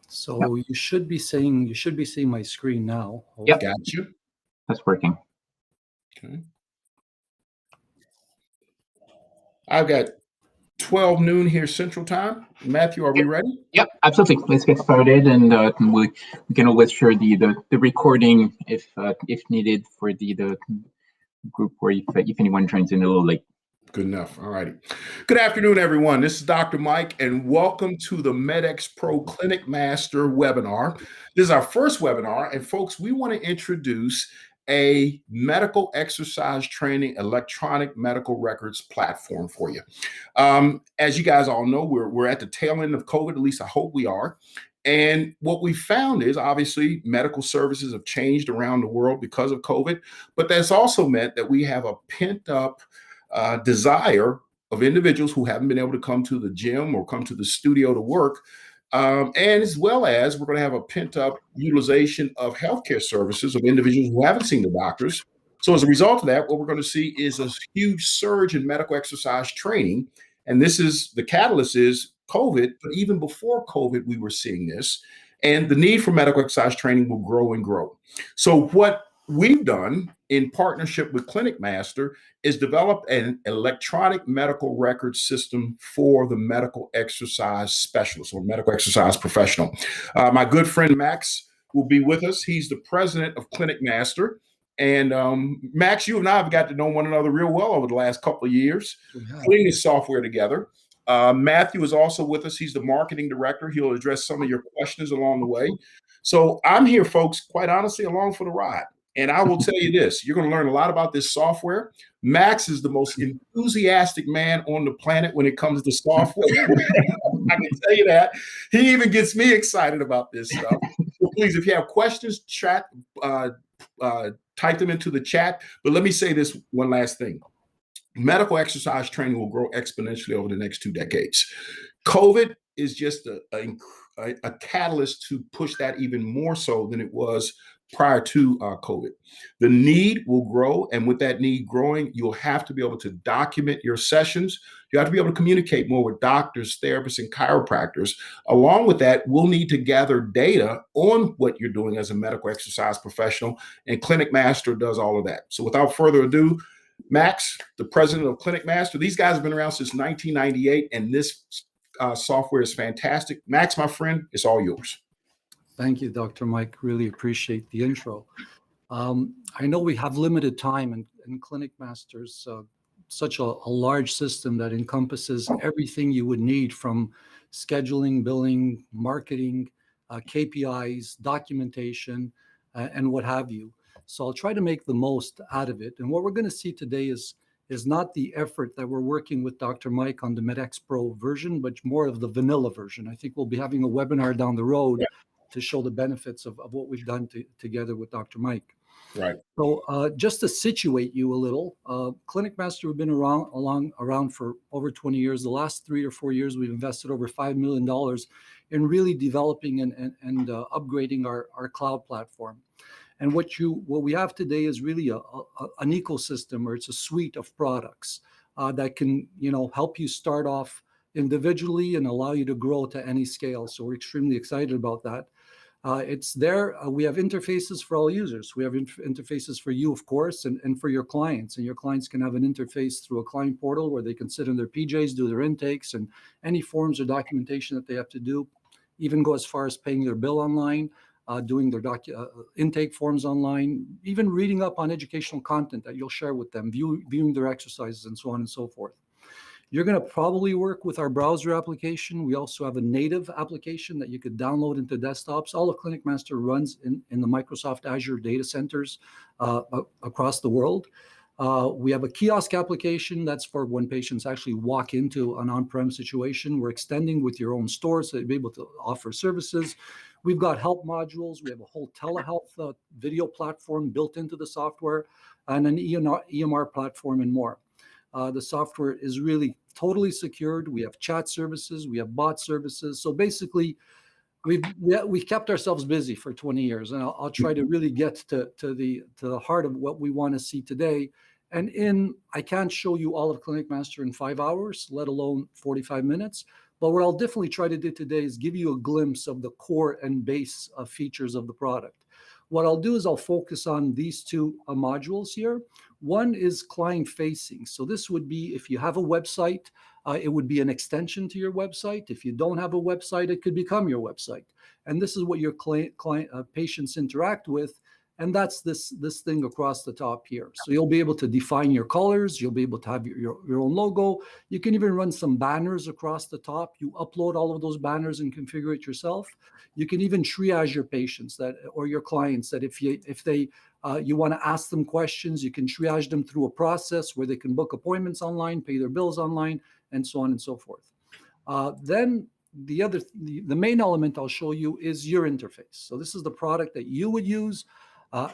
So you should be seeing my screen now. Yep. Got you. That's working. Okay. I've got 12 noon here Central Time. Matthew, are we ready? Yep, absolutely. Let's get started, and we can always share the recording if needed for the group, or if anyone joins in a little late. Good enough. All righty. Good afternoon, everyone. This is Dr. Mike, and welcome to the MedXPro ClinicMaster webinar. This is our first webinar, and folks, we want to introduce a medical exercise training electronic medical records platform for you. As you guys all know, we're at the tail end of COVID, at least I hope we are. And what we found is obviously medical services have changed around the world because of COVID, but that's also meant that we have a pent up desire of individuals who haven't been able to come to the gym or come to the studio to work. And as well as we're going to have a pent up utilization of healthcare services of individuals who haven't seen the doctors. So as a result of that, what we're going to see is a huge surge in medical exercise training. And this is the catalyst is COVID, but even before COVID, we were seeing this. And the need for medical exercise training will grow and grow. So what we've done in partnership with ClinicMaster is develop an electronic medical record system for the medical exercise specialist or medical exercise professional. My good friend Max will be with us. He's the president of ClinicMaster. And Max, you and I have got to know one another real well over the last couple of years, putting this software together. Matthew is also with us. He's the marketing director. He'll address some of your questions along the way. So I'm here, folks, quite honestly, along for the ride. And I will tell you this, you're going to learn a lot about this software. Max is the most enthusiastic man on the planet when it comes to software. I can tell you that. He even gets me excited about this stuff. So please, if you have questions, type them into the chat. But let me say this one last thing. Medical exercise training will grow exponentially over the next 2 decades. COVID is just a catalyst to push that even more so than it was prior to COVID. The need will grow, and with that need growing, you'll have to be able to document your sessions. You have to be able to communicate more with doctors, therapists, and chiropractors. Along with that, we'll need to gather data on what you're doing as a medical exercise professional, and ClinicMaster does all of that. So without further ado, Max, the president of ClinicMaster, these guys have been around since 1998, and this software is fantastic. Max, my friend, it's all yours. Thank you, Dr. Mike. Really appreciate the intro. I know we have limited time, and ClinicMaster's such a large system that encompasses everything you would need from scheduling, billing, marketing, KPIs, documentation, and what have you. So I'll try to make the most out of it. And what we're going to see today is not the effort that we're working with Dr. Mike on the MedXPro version, but more of the vanilla version. I think we'll be having a webinar down the road to show the benefits of what we've done together with Dr. Mike. Right. So just to situate you a little, ClinicMaster, we've been around for over 20 years. The last 3 or 4 years, we've invested over $5 million in really developing and upgrading our cloud platform. And what we have today is really an ecosystem, or it's a suite of products that can help you start off individually and allow you to grow to any scale. So we're extremely excited about that. It's there. We have interfaces for all users. We have interfaces for you, of course, and for your clients. And your clients can have an interface through a client portal where they can sit in their PJs, do their intakes, and any forms or documentation that they have to do, even go as far as paying their bill online, doing their intake forms online, even reading up on educational content that you'll share with them, viewing their exercises, and so on and so forth. You're going to probably work with our browser application. We also have a native application that you could download into desktops. All of ClinicMaster runs in the Microsoft Azure data centers across the world. We have a kiosk application that's for when patients actually walk into an on-prem situation. We're extending with your own store so you'll be able to offer services. We've got help modules. We have a whole telehealth video platform built into the software, and an EMR platform and more. The software is really totally secured. We have chat services. We have bot services. So basically, we've kept ourselves busy for 20 years, and I'll try to really get to the heart of what we want to see today. And I can't show you all of ClinicMaster in 5 hours, let alone 45 minutes. But what I'll definitely try to do today is give you a glimpse of the core and base features of the product. What I'll do is I'll focus on these two modules here. One is client facing. So this would be if you have a website, it would be an extension to your website. If you don't have a website, it could become your website. And this is what your patients interact with. And that's this thing across the top here. So you'll be able to define your colors. You'll be able to have your own logo. You can even run some banners across the top. You upload all of those banners and configure it yourself. You can even triage your patients or your clients that if you want to ask them questions, you can triage them through a process where they can book appointments online, pay their bills online, and so on and so forth. Then the main element I'll show you is your interface. So this is the product that you would use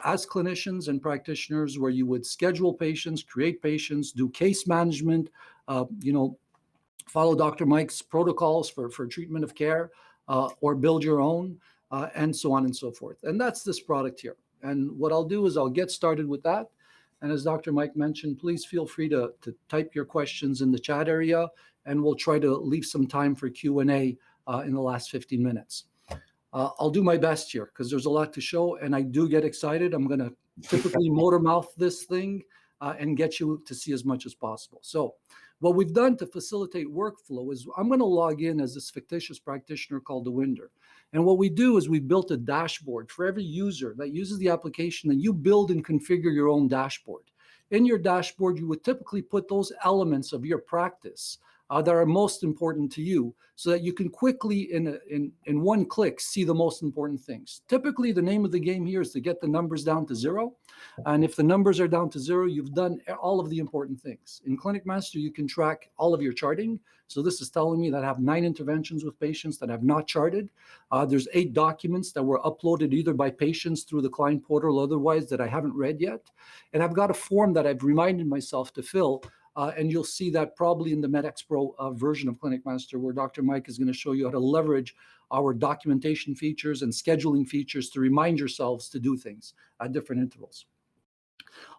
as clinicians and practitioners, where you would schedule patients, create patients, do case management, follow Dr. Mike's protocols for treatment of care, or build your own, and so on and so forth. And that's this product here. And what I'll do is I'll get started with that. And as Dr. Mike mentioned, please feel free to type your questions in the chat area, and we'll try to leave some time for Q&A in the last 15 minutes. I'll do my best here because there's a lot to show, and I do get excited. I'm going to typically motor mouth this thing and get you to see as much as possible. So what we've done to facilitate workflow is I'm going to log in as this fictitious practitioner called Dewinder. And what we do is we've built a dashboard for every user that uses the application, and you build and configure your own dashboard. In your dashboard, you would typically put those elements of your practice that are most important to you, so that you can quickly, in one click, see the most important things. Typically, the name of the game here is to get the numbers down to zero. And if the numbers are down to zero, you've done all of the important things. In ClinicMaster, you can track all of your charting. So this is telling me that I have 9 interventions with patients that have not charted. There's 8 documents that were uploaded either by patients through the client portal or otherwise that I haven't read yet. And I've got a form that I've reminded myself to fill. And you'll see that probably in the MedXPro version of ClinicMaster, where Dr. Mike is going to show you how to leverage our documentation features and scheduling features to remind yourselves to do things at different intervals.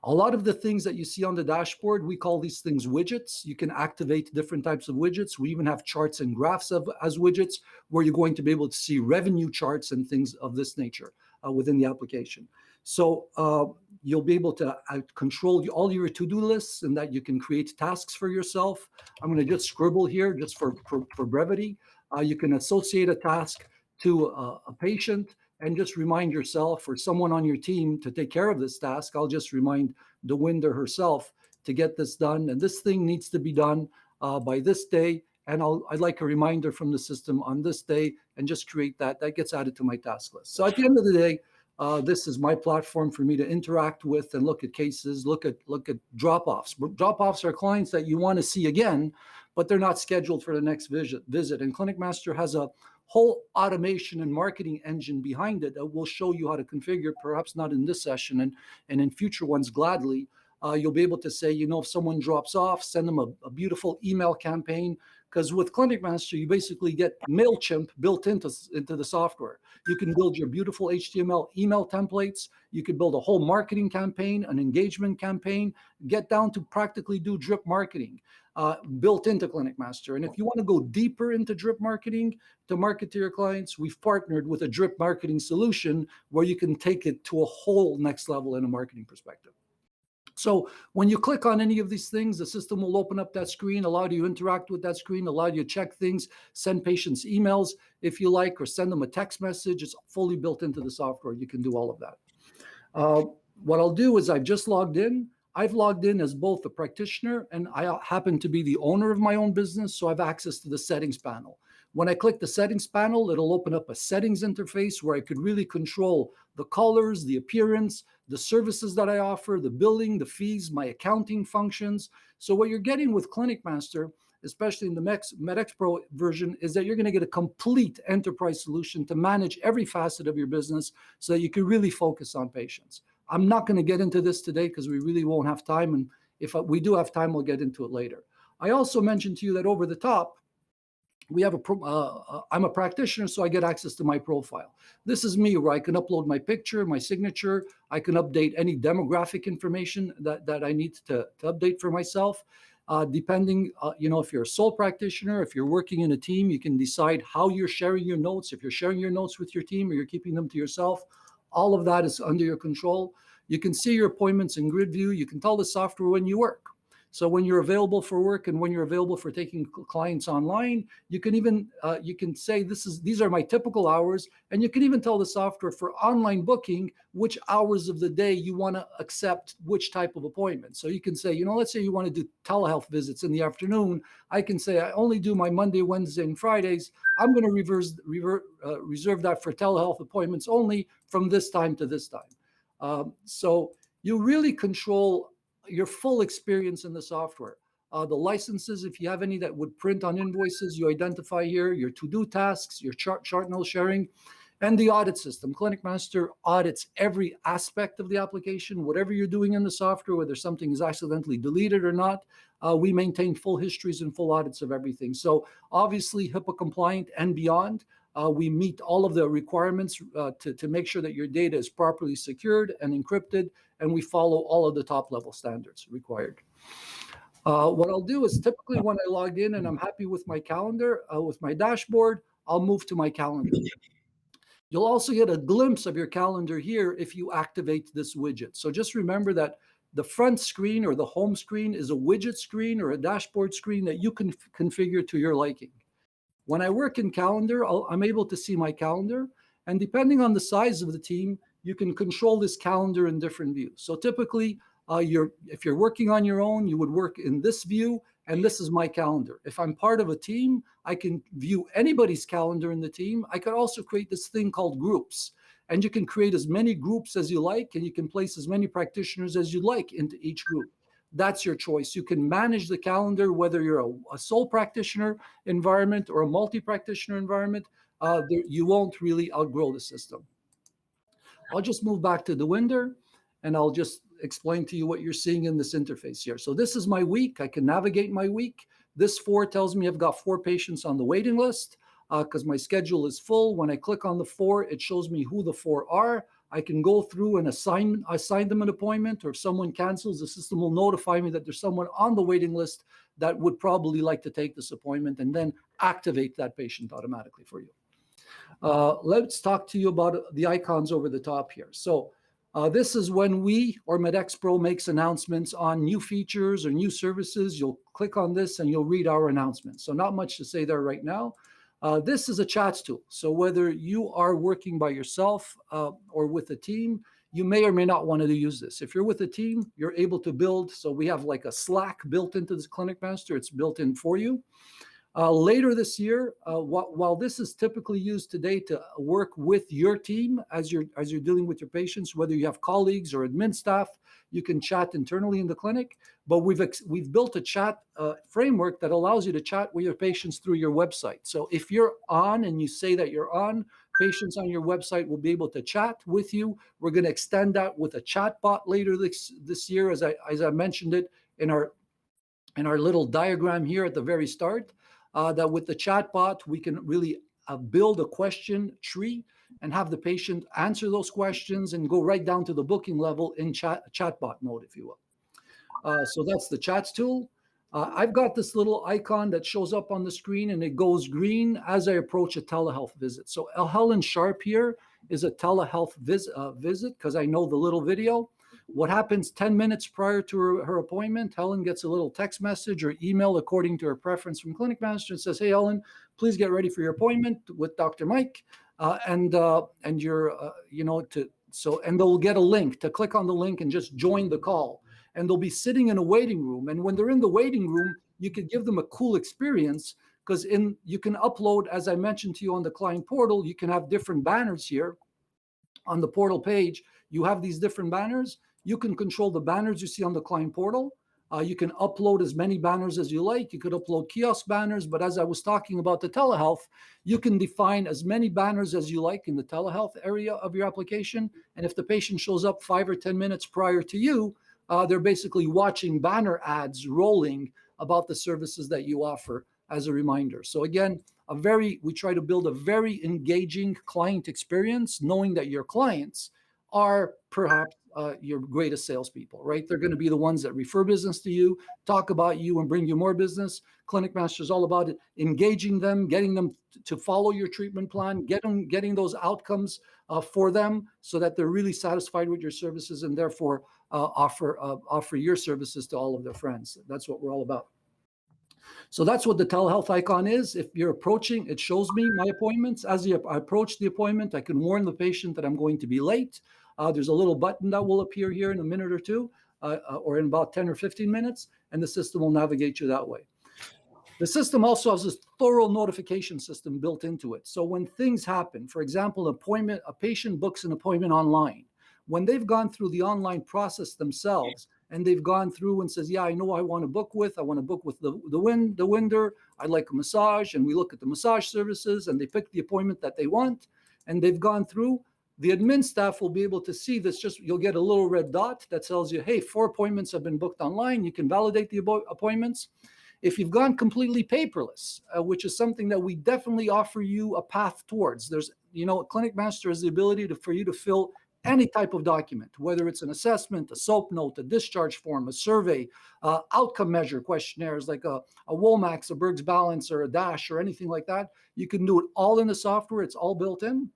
A lot of the things that you see on the dashboard, we call these things widgets. You can activate different types of widgets. We even have charts and graphs as widgets, where you're going to be able to see revenue charts and things of this nature within the application. So you'll be able to control all your to-do lists, and that you can create tasks for yourself. I'm going to just scribble here just for brevity. You can associate a task to a patient and just remind yourself or someone on your team to take care of this task. I'll just remind Dewinder herself to get this done. And this thing needs to be done by this day. And I'd like a reminder from the system on this day, and just create that. That gets added to my task list. So at the end of the day, this is my platform for me to interact with and look at cases, look at drop-offs. Drop-offs are clients that you want to see again, but they're not scheduled for the next visit. And ClinicMaster has a whole automation and marketing engine behind it that will show you how to configure, perhaps not in this session, and in future ones gladly. You'll be able to say, if someone drops off, send them a beautiful email campaign. Because with ClinicMaster, you basically get MailChimp built into the software. You can build your beautiful HTML email templates. You could build a whole marketing campaign, an engagement campaign, get down to practically do drip marketing built into ClinicMaster. And if you want to go deeper into drip marketing to market to your clients, we've partnered with a drip marketing solution where you can take it to a whole next level in a marketing perspective. So when you click on any of these things, the system will open up that screen, allow you to interact with that screen, allow you to check things, send patients emails if you like, or send them a text message. It's fully built into the software. You can do all of that. What I'll do is I've just logged in. I've logged in as both a practitioner, and I happen to be the owner of my own business, so I have access to the settings panel. When I click the settings panel, it'll open up a settings interface where I could really control the colors, the appearance, the services that I offer, the billing, the fees, my accounting functions. So what you're getting with ClinicMaster, especially in the MedXPro version, is that you're going to get a complete enterprise solution to manage every facet of your business so that you can really focus on patients. I'm not going to get into this today because we really won't have time. And if we do have time, we'll get into it later. I also mentioned to you that over the top, we have I'm a practitioner, so I get access to my profile. This is me, where I can upload my picture, my signature. I can update any demographic information that I need to update for myself. Depending, if you're a sole practitioner, if you're working in a team, you can decide how you're sharing your notes. If you're sharing your notes with your team or you're keeping them to yourself, all of that is under your control. You can see your appointments in grid view. You can tell the software when you work. So when you're available for work and when you're available for taking clients online, you can even you can say these are my typical hours, and you can even tell the software for online booking which hours of the day you want to accept which type of appointment. So you can say, let's say you want to do telehealth visits in the afternoon. I can say I only do my Monday, Wednesday, and Fridays. I'm going to reserve that for telehealth appointments only from this time to this time. So you really control your full experience in the software. The licenses, if you have any that would print on invoices, you identify here, your to-do tasks, your chart note sharing, and the audit system. ClinicMaster audits every aspect of the application, whatever you're doing in the software, whether something is accidentally deleted or not. We maintain full histories and full audits of everything. So obviously HIPAA compliant and beyond. We meet all of the requirements to make sure that your data is properly secured and encrypted, and we follow all of the top level standards required. What I'll do is typically when I log in and I'm happy with my calendar, with my dashboard, I'll move to my calendar. You'll also get a glimpse of your calendar here if you activate this widget. So just remember that the front screen or the home screen is a widget screen or a dashboard screen that you can configure to your liking. When I work in calendar, I'm able to see my calendar. And depending on the size of the team, you can control this calendar in different views. So typically, if you're working on your own, you would work in this view, and this is my calendar. If I'm part of a team, I can view anybody's calendar in the team. I could also create this thing called groups. And you can create as many groups as you like, and you can place as many practitioners as you like into each group. That's your choice. You can manage the calendar, whether you're a sole practitioner environment or a multi-practitioner environment. You won't really outgrow the system. I'll just move back to the window, and I'll just explain to you what you're seeing in this interface here. So this is my week. I can navigate my week. This 4 tells me I've got 4 patients on the waiting list because my schedule is full. When I click on the 4, it shows me who the 4 are. I can go through and assign them an appointment, or if someone cancels, the system will notify me that there's someone on the waiting list that would probably like to take this appointment, and then activate that patient automatically for you. Let's talk to you about the icons over the top here. So this is when we or MedXPro makes announcements on new features or new services. You'll click on this and you'll read our announcements. So not much to say there right now. This is a chats tool. So whether you are working by yourself or with a team, you may or may not want to use this. If you're with a team, you're able to build. So we have like a Slack built into this ClinicMaster. It's built in for you. Later this year, while this is typically used today to work with your team as you're dealing with your patients, whether you have colleagues or admin staff, you can chat internally in the clinic. But we've built a chat framework that allows you to chat with your patients through your website. So if you're on and you say that you're on, patients on your website will be able to chat with you. We're going to extend that with a chat bot later this year, as I mentioned it in our little diagram here at the very start. That with the chatbot, we can really build a question tree and have the patient answer those questions and go right down to the booking level in chatbot mode, if you will. So that's the chats tool. I've got this little icon that shows up on the screen, and it goes green as I approach a telehealth visit. So Helen Sharp here is a telehealth visit because I know the little video. What happens 10 minutes prior to her appointment, Helen gets a little text message or email according to her preference from ClinicMaster and says, "Hey, Helen, please get ready for your appointment with Dr. Mike." And you're, and they'll get a link to click on the link and just join the call. And they'll be sitting in a waiting room. And when they're in the waiting room, you could give them a cool experience because you can upload, as I mentioned to you on the client portal, you can have different banners here on the portal page. You have these different banners. You can control the banners you see on the client portal. You can upload as many banners as you like. You could upload kiosk banners, but as I was talking about the telehealth, you can define as many banners as you like in the telehealth area of your application. And if the patient shows up 5 or 10 minutes prior to you, they're basically watching banner ads rolling about the services that you offer as a reminder. So again, we try to build a very engaging client experience, knowing that your clients are perhaps your greatest salespeople, right? They're going to be the ones that refer business to you, talk about you, and bring you more business. ClinicMaster is all about it, engaging them, getting them to follow your treatment plan, getting those outcomes for them, so that they're really satisfied with your services, and therefore offer your services to all of their friends. That's what we're all about. So that's what the telehealth icon is. If you're approaching, it shows me my appointments. As I approach the appointment, I can warn the patient that I'm going to be late. There's a little button that will appear here in a minute or two, or in about 10 or 15 minutes, and the system will navigate you that way. The system also has this thorough notification system built into it. So when things happen, for example, a patient books an appointment online. When they've gone through the online process themselves, and they've gone through and says, yeah, I know I want to book with the Winder, I'd like a massage, and we look at the massage services, and they pick the appointment that they want, and they've gone through, the admin staff will be able to see this. You'll get a little red dot that tells you, hey, 4 appointments have been booked online. You can validate the appointments. If you've gone completely paperless, which is something that we definitely offer you a path towards, ClinicMaster has the ability for you to fill any type of document, whether it's an assessment, a SOAP note, a discharge form, a survey, outcome measure questionnaires like a Womax, a Berg's Balance, or a DASH, or anything like that. You can do it all in the software. It's all built in.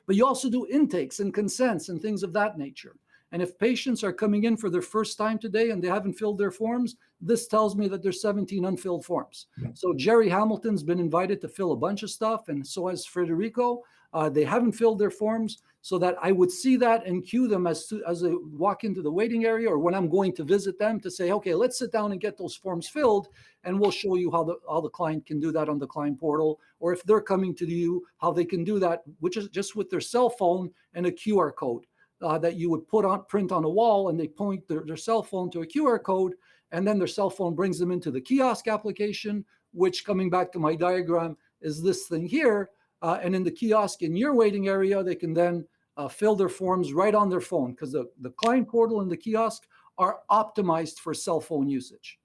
But you also do intakes and consents and things of that nature. And if patients are coming in for their first time today and they haven't filled their forms, this tells me that there's 17 unfilled forms. So Jerry Hamilton's been invited to fill a bunch of stuff, and so has Federico. They haven't filled their forms, so that I would see that and cue them as they walk into the waiting area, or when I'm going to visit them, to say, okay, let's sit down and get those forms filled, and we'll show you how the client can do that on the client portal, or if they're coming to you, how they can do that, which is just with their cell phone and a QR code. That you would print on a wall, and they point their cell phone to a QR code, and then their cell phone brings them into the kiosk application, which, coming back to my diagram, is this thing here. And in the kiosk in your waiting area, they can then fill their forms right on their phone, because the client portal and the kiosk are optimized for cell phone usage.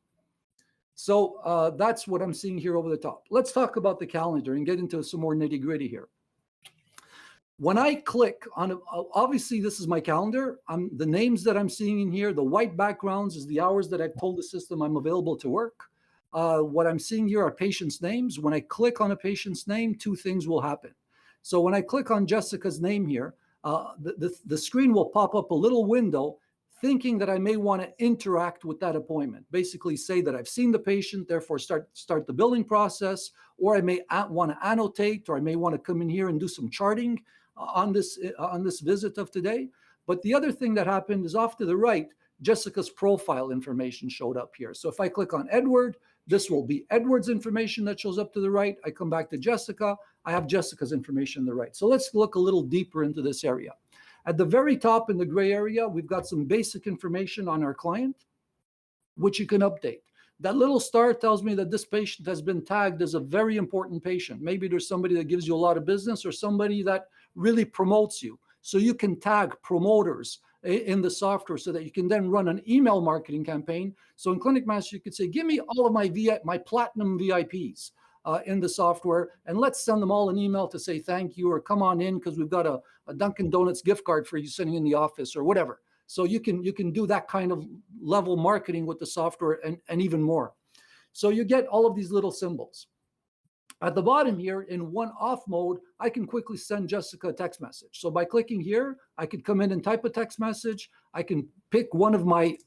So that's what I'm seeing here over the top. Let's talk about the calendar and get into some more nitty-gritty here. When I click on, obviously this is my calendar. The names that I'm seeing in here, the white backgrounds is the hours that I've told the system I'm available to work. What I'm seeing here are patients' names. When I click on a patient's name, 2 things will happen. So when I click on Jessica's name here, the screen will pop up a little window thinking that I may want to interact with that appointment. Basically say that I've seen the patient, therefore start the billing process, or I may want to annotate, or I may want to come in here and do some charting on this visit of today. But the other thing that happened is, off to the right, Jessica's profile information showed up here. So if I click on Edward, this will be Edward's information that shows up to the right. I come back to Jessica, I have Jessica's information on the right. So let's look a little deeper into this area. At the very top in the gray area, we've got some basic information on our client, which you can update. That little star tells me that this patient has been tagged as a very important patient. Maybe there's somebody that gives you a lot of business, or somebody that really promotes you. So you can tag promoters in the software, so that you can then run an email marketing campaign. So in ClinicMaster, you could say, give me all of my platinum VIPs in the software, and let's send them all an email to say thank you, or come on in because we've got a Dunkin' Donuts gift card for you sitting in the office, or whatever. So you can do that kind of level marketing with the software, and even more. So you get all of these little symbols. At the bottom here, in one-off mode, I can quickly send Jessica a text message. So by clicking here, I could come in and type a text message. I can pick one of my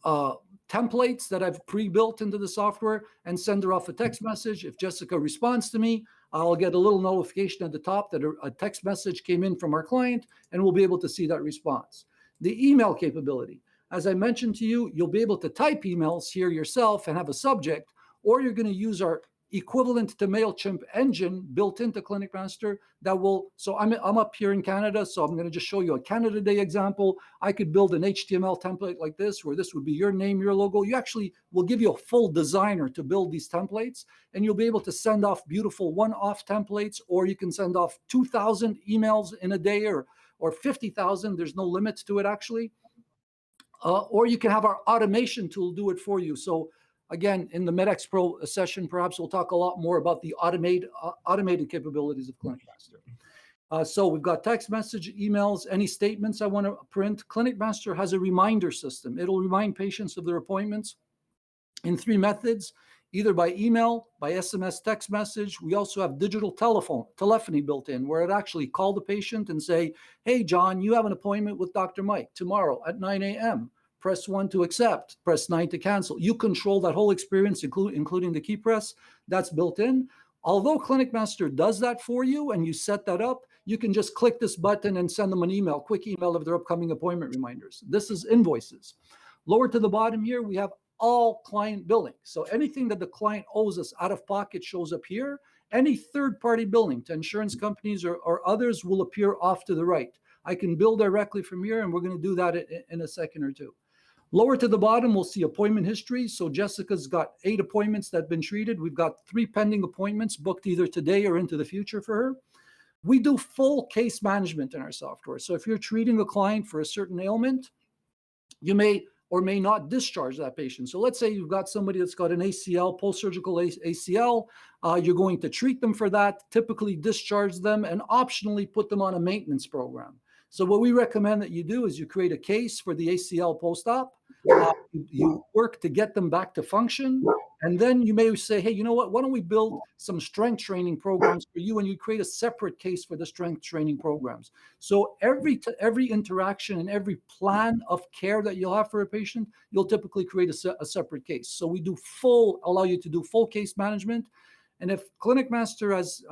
templates that I've pre-built into the software and send her off a text message. If Jessica responds to me, I'll get a little notification at the top that a text message came in from our client, and we'll be able to see that response. The email capability. As I mentioned to you, you'll be able to type emails here yourself and have a subject, or you're going to use our equivalent to MailChimp engine built into ClinicMaster that will, so I'm up here in Canada, so I'm going to just show you a Canada Day example. I could build an HTML template like this, where this would be your name, your logo. You actually will give you a full designer to build these templates, and you'll be able to send off beautiful one-off templates, or you can send off 2,000 emails in a day, or 50,000. There's no limits to it, actually. Or you can have our automation tool do it for you. So again, in the MedXPro session, perhaps we'll talk a lot more about the automated capabilities of ClinicMaster. So we've got text message, emails, any statements I want to print. ClinicMaster has a reminder system. It'll remind patients of their appointments in 3 methods, either by email, by SMS text message. We also have digital telephony built in, where it actually call the patient and say, hey, John, you have an appointment with Dr. Mike tomorrow at 9 a.m. Press 1 to accept, press 9 to cancel. You control that whole experience, including the key press. That's built in. Although ClinicMaster does that for you and you set that up, you can just click this button and send them an email, quick email of their upcoming appointment reminders. This is Invoices. Lower to the bottom here, we have all client billing. So anything that the client owes us out of pocket shows up here. Any third-party billing to insurance companies or others will appear off to the right. I can bill directly from here, and we're going to do that in a second or two. Lower to the bottom, we'll see appointment history. So Jessica's got 8 appointments that have been treated. We've got 3 pending appointments booked either today or into the future for her. We do full case management in our software. So if you're treating a client for a certain ailment, you may or may not discharge that patient. So let's say you've got somebody that's got an ACL, post-surgical ACL. You're going to treat them for that, typically discharge them, and optionally put them on a maintenance program. So what we recommend that you do is you create a case for the ACL post-op. You work to get them back to function. And then you may say, hey, you know what? Why don't we build some strength training programs for you, and you create a separate case for the strength training programs. So every interaction and every plan of care that you'll have for a patient, you'll typically create a separate case. So we do allow you to do full case management. And if ClinicMaster has,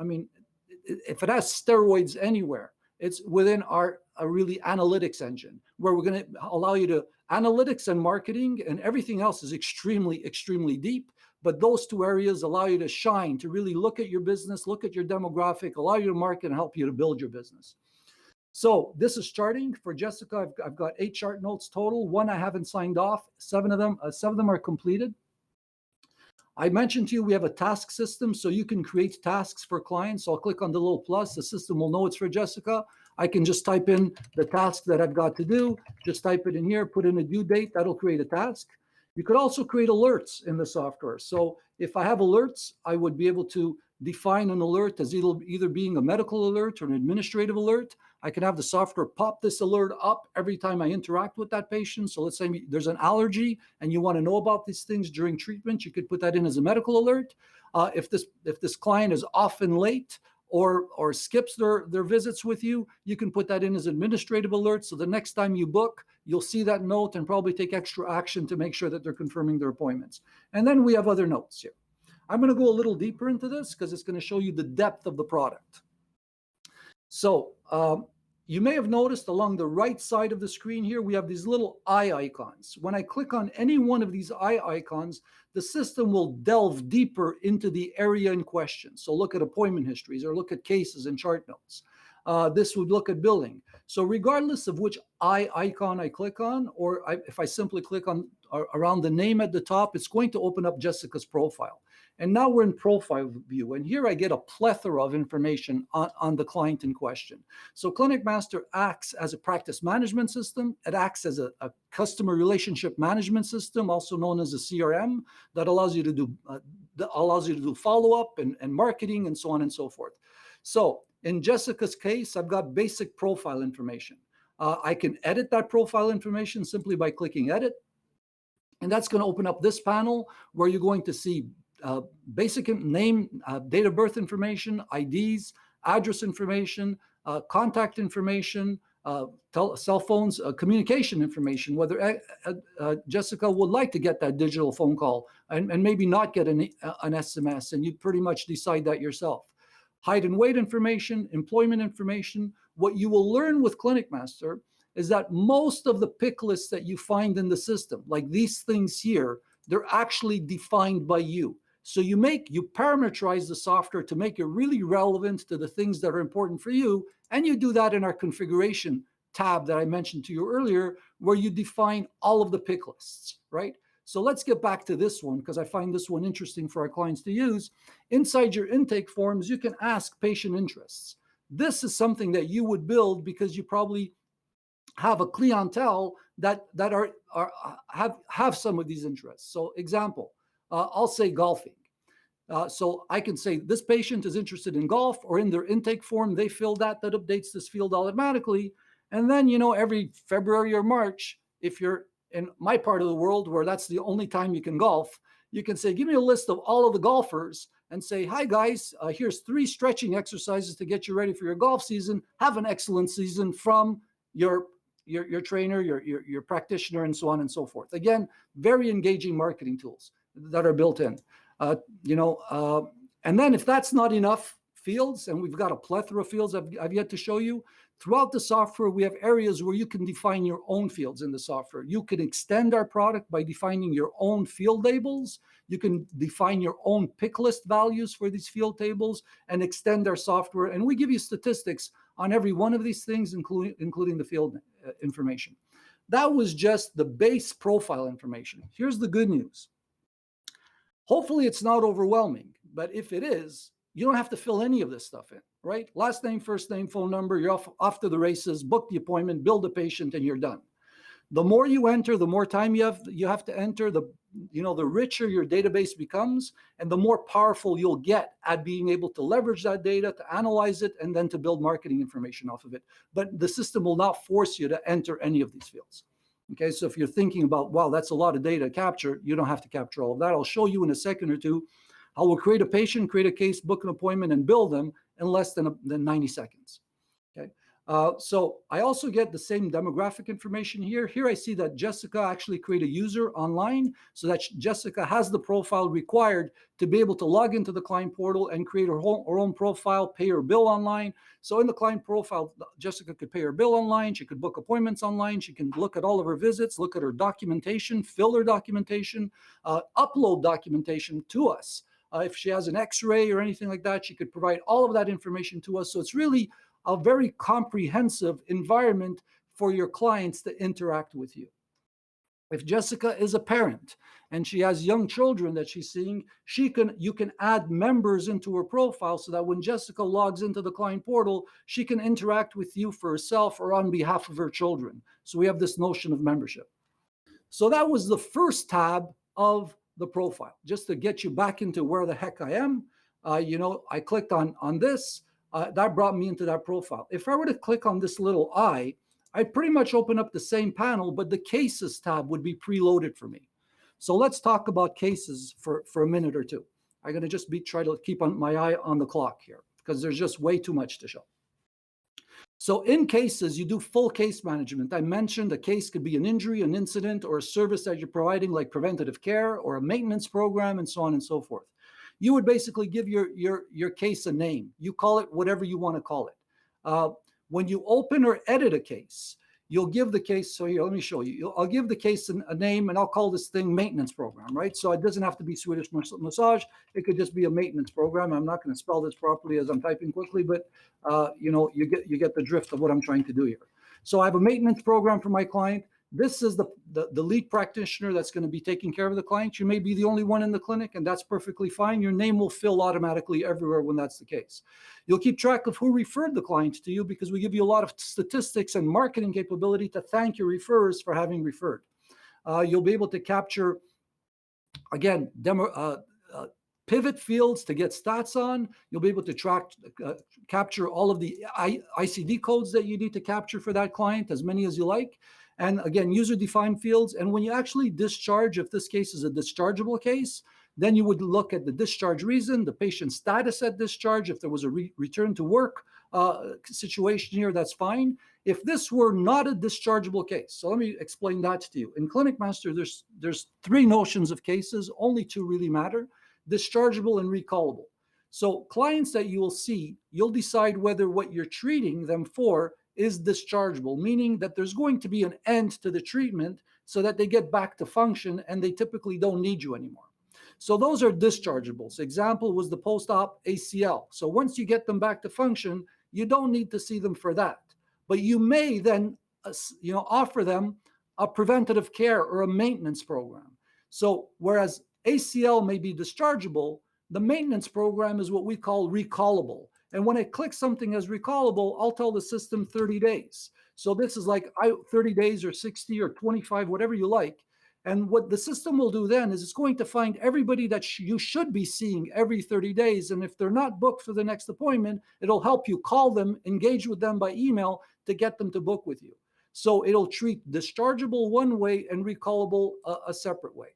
if it has steroids anywhere, it's within our really analytics engine, where we're going to allow you to analytics and marketing, and everything else is extremely, extremely deep. But those 2 areas allow you to shine, to really look at your business, look at your demographic, allow you to market and help you to build your business. So this is charting for Jessica. I've got 8 chart notes total. 1 I haven't signed off. 7 of them are completed. I mentioned to you we have a task system, so you can create tasks for clients. So I'll click on the little plus. The system will know it's for Jessica. I can just type in the task that I've got to do, just type it in here, put in a due date. That'll create a task. You could also create alerts in the software. So if I have alerts, I would be able to define an alert as either being a medical alert or an administrative alert. I can have the software pop this alert up every time I interact with that patient. So let's say there's an allergy and you want to know about these things during treatment, you could put that in as a medical alert. If this client is often late or skips their visits with you, you can put that in as administrative alert. So the next time you book, you'll see that note and probably take extra action to make sure that they're confirming their appointments. And then we have other notes here. I'm going to go a little deeper into this because it's going to show you the depth of the product. So you may have noticed along the right side of the screen here, we have these little eye icons. When I click on any one of these eye icons, the system will delve deeper into the area in question. So look at appointment histories or look at cases and chart notes. This would look at billing. So regardless of which eye icon I click on, or if I simply click on around the name at the top, it's going to open up Jessica's profile. And now we're in profile view. And here I get a plethora of information on the client in question. So ClinicMaster acts as a practice management system. It acts as a customer relationship management system, also known as a CRM, that allows you to do follow-up and marketing and so on and so forth. So in Jessica's case, I've got basic profile information. I can edit that profile information simply by clicking edit. And that's going to open up this panel where you're going to see basic name, date of birth information, IDs, address information, contact information, cell phones, communication information, whether Jessica would like to get that digital phone call and maybe not get an SMS, and you pretty much decide that yourself. Height and weight information, employment information. What you will learn with ClinicMaster is that most of the pick lists that you find in the system, like these things here, they're actually defined by you. So you parameterize the software to make it really relevant to the things that are important for you. And you do that in our configuration tab that I mentioned to you earlier, where you define all of the pick lists, right? So let's get back to this one because I find this one interesting for our clients to use. Inside your intake forms, you can ask patient interests. This is something that you would build because you probably have a clientele that have some of these interests. So example, I'll say golfing. So I can say this patient is interested in golf, or in their intake form, they fill that updates this field automatically. And then, every February or March, if you're in my part of the world where that's the only time you can golf, you can say, give me a list of all of the golfers and say, hi guys, here's 3 stretching exercises to get you ready for your golf season. Have an excellent season from your trainer, your practitioner, and so on and so forth. Again, very engaging marketing tools that are built in. And then if that's not enough fields, and we've got a plethora of fields I've yet to show you, throughout the software, we have areas where you can define your own fields in the software. You can extend our product by defining your own field labels. You can define your own pick list values for these field tables and extend our software. And we give you statistics on every one of these things, including the field information. That was just the base profile information. Here's the good news. Hopefully it's not overwhelming, but if it is, you don't have to fill any of this stuff in, right? Last name, first name, phone number, you're off to the races, book the appointment, bill the patient, and you're done. The more you enter, the more time you have to enter, the richer your database becomes, and the more powerful you'll get at being able to leverage that data, to analyze it, and then to build marketing information off of it. But the system will not force you to enter any of these fields. Okay, so if you're thinking about, wow, that's a lot of data to capture, you don't have to capture all of that. I'll show you in a second or two how we'll create a patient, create a case, book an appointment, and bill them in less than 90 seconds. Okay, so I also get the same demographic information here. Here I see that Jessica actually created a user online, so that Jessica has the profile required to be able to log into the client portal and create her own profile, pay her bill online. So in the client profile, Jessica could pay her bill online. She could book appointments online. She can look at all of her visits, look at her documentation, fill her documentation, upload documentation to us. If she has an X-ray or anything like that, she could provide all of that information to us. So it's really a very comprehensive environment for your clients to interact with you. If Jessica is a parent and she has young children that she's seeing, you can add members into her profile so that when Jessica logs into the client portal, she can interact with you for herself or on behalf of her children. So we have this notion of membership. So that was the first tab of the profile, just to get you back into where the heck I am. I clicked on this. That brought me into that profile. If I were to click on this little eye, I'd pretty much open up the same panel, but the cases tab would be preloaded for me. So let's talk about cases for a minute or two. I'm going to just try to keep my eye on the clock here because there's just way too much to show. So in cases, you do full case management. I mentioned a case could be an injury, an incident, or a service that you're providing like preventative care or a maintenance program and so on and so forth. You would basically give your case a name. You call it whatever you want to call it. When you open or edit a case, you'll give the case. So here, let me show you. I'll give the case a name, and I'll call this thing maintenance program, right? So it doesn't have to be Swedish massage. It could just be a maintenance program. I'm not going to spell this properly as I'm typing quickly, but you get the drift of what I'm trying to do here. So I have a maintenance program for my client. This is the lead practitioner that's going to be taking care of the client. You may be the only one in the clinic, and that's perfectly fine. Your name will fill automatically everywhere when that's the case. You'll keep track of who referred the client to you because we give you a lot of statistics and marketing capability to thank your referrers for having referred. You'll be able to capture, again, pivot fields to get stats on. You'll be able to capture all of the ICD codes that you need to capture for that client, as many as you like. And again, user-defined fields. And when you actually discharge, if this case is a dischargeable case, then you would look at the discharge reason, the patient status at discharge. If there was a return to work situation here, that's fine. If this were not a dischargeable case, so let me explain that to you. In ClinicMaster, there's 3 notions of cases. Only 2 really matter: dischargeable and recallable. So clients that you will see, you'll decide whether what you're treating them for is dischargeable, meaning that there's going to be an end to the treatment so that they get back to function and they typically don't need you anymore. So those are dischargeables. Example was the post-op ACL. So once you get them back to function, you don't need to see them for that. But you may then offer them a preventative care or a maintenance program. So whereas ACL may be dischargeable, the maintenance program is what we call recallable. And when I click something as recallable, I'll tell the system 30 days. So this is like 30 days or 60 or 25, whatever you like. And what the system will do then is it's going to find everybody that you should be seeing every 30 days. And if they're not booked for the next appointment, it'll help you call them, engage with them by email to get them to book with you. So it'll treat dischargeable one way and recallable a separate way.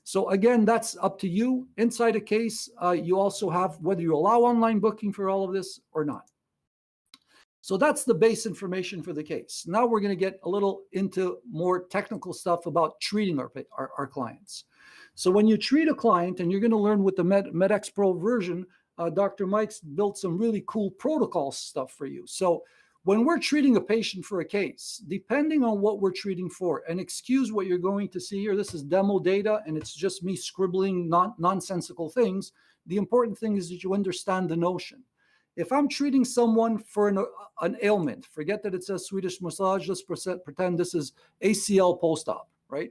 So again, that's up to you. Inside a case, you also have whether you allow online booking for all of this or not. So that's the base information for the case. Now we're going to get a little into more technical stuff about treating our clients. So when you treat a client, and you're going to learn with the MedXPro version, Dr. Mike's built some really cool protocol stuff for you. So when we're treating a patient for a case, depending on what we're treating for, and excuse what you're going to see here, this is demo data, and it's just me scribbling nonsensical things. The important thing is that you understand the notion. If I'm treating someone for an ailment, forget that it says Swedish massage, let's pretend this is ACL post-op, right?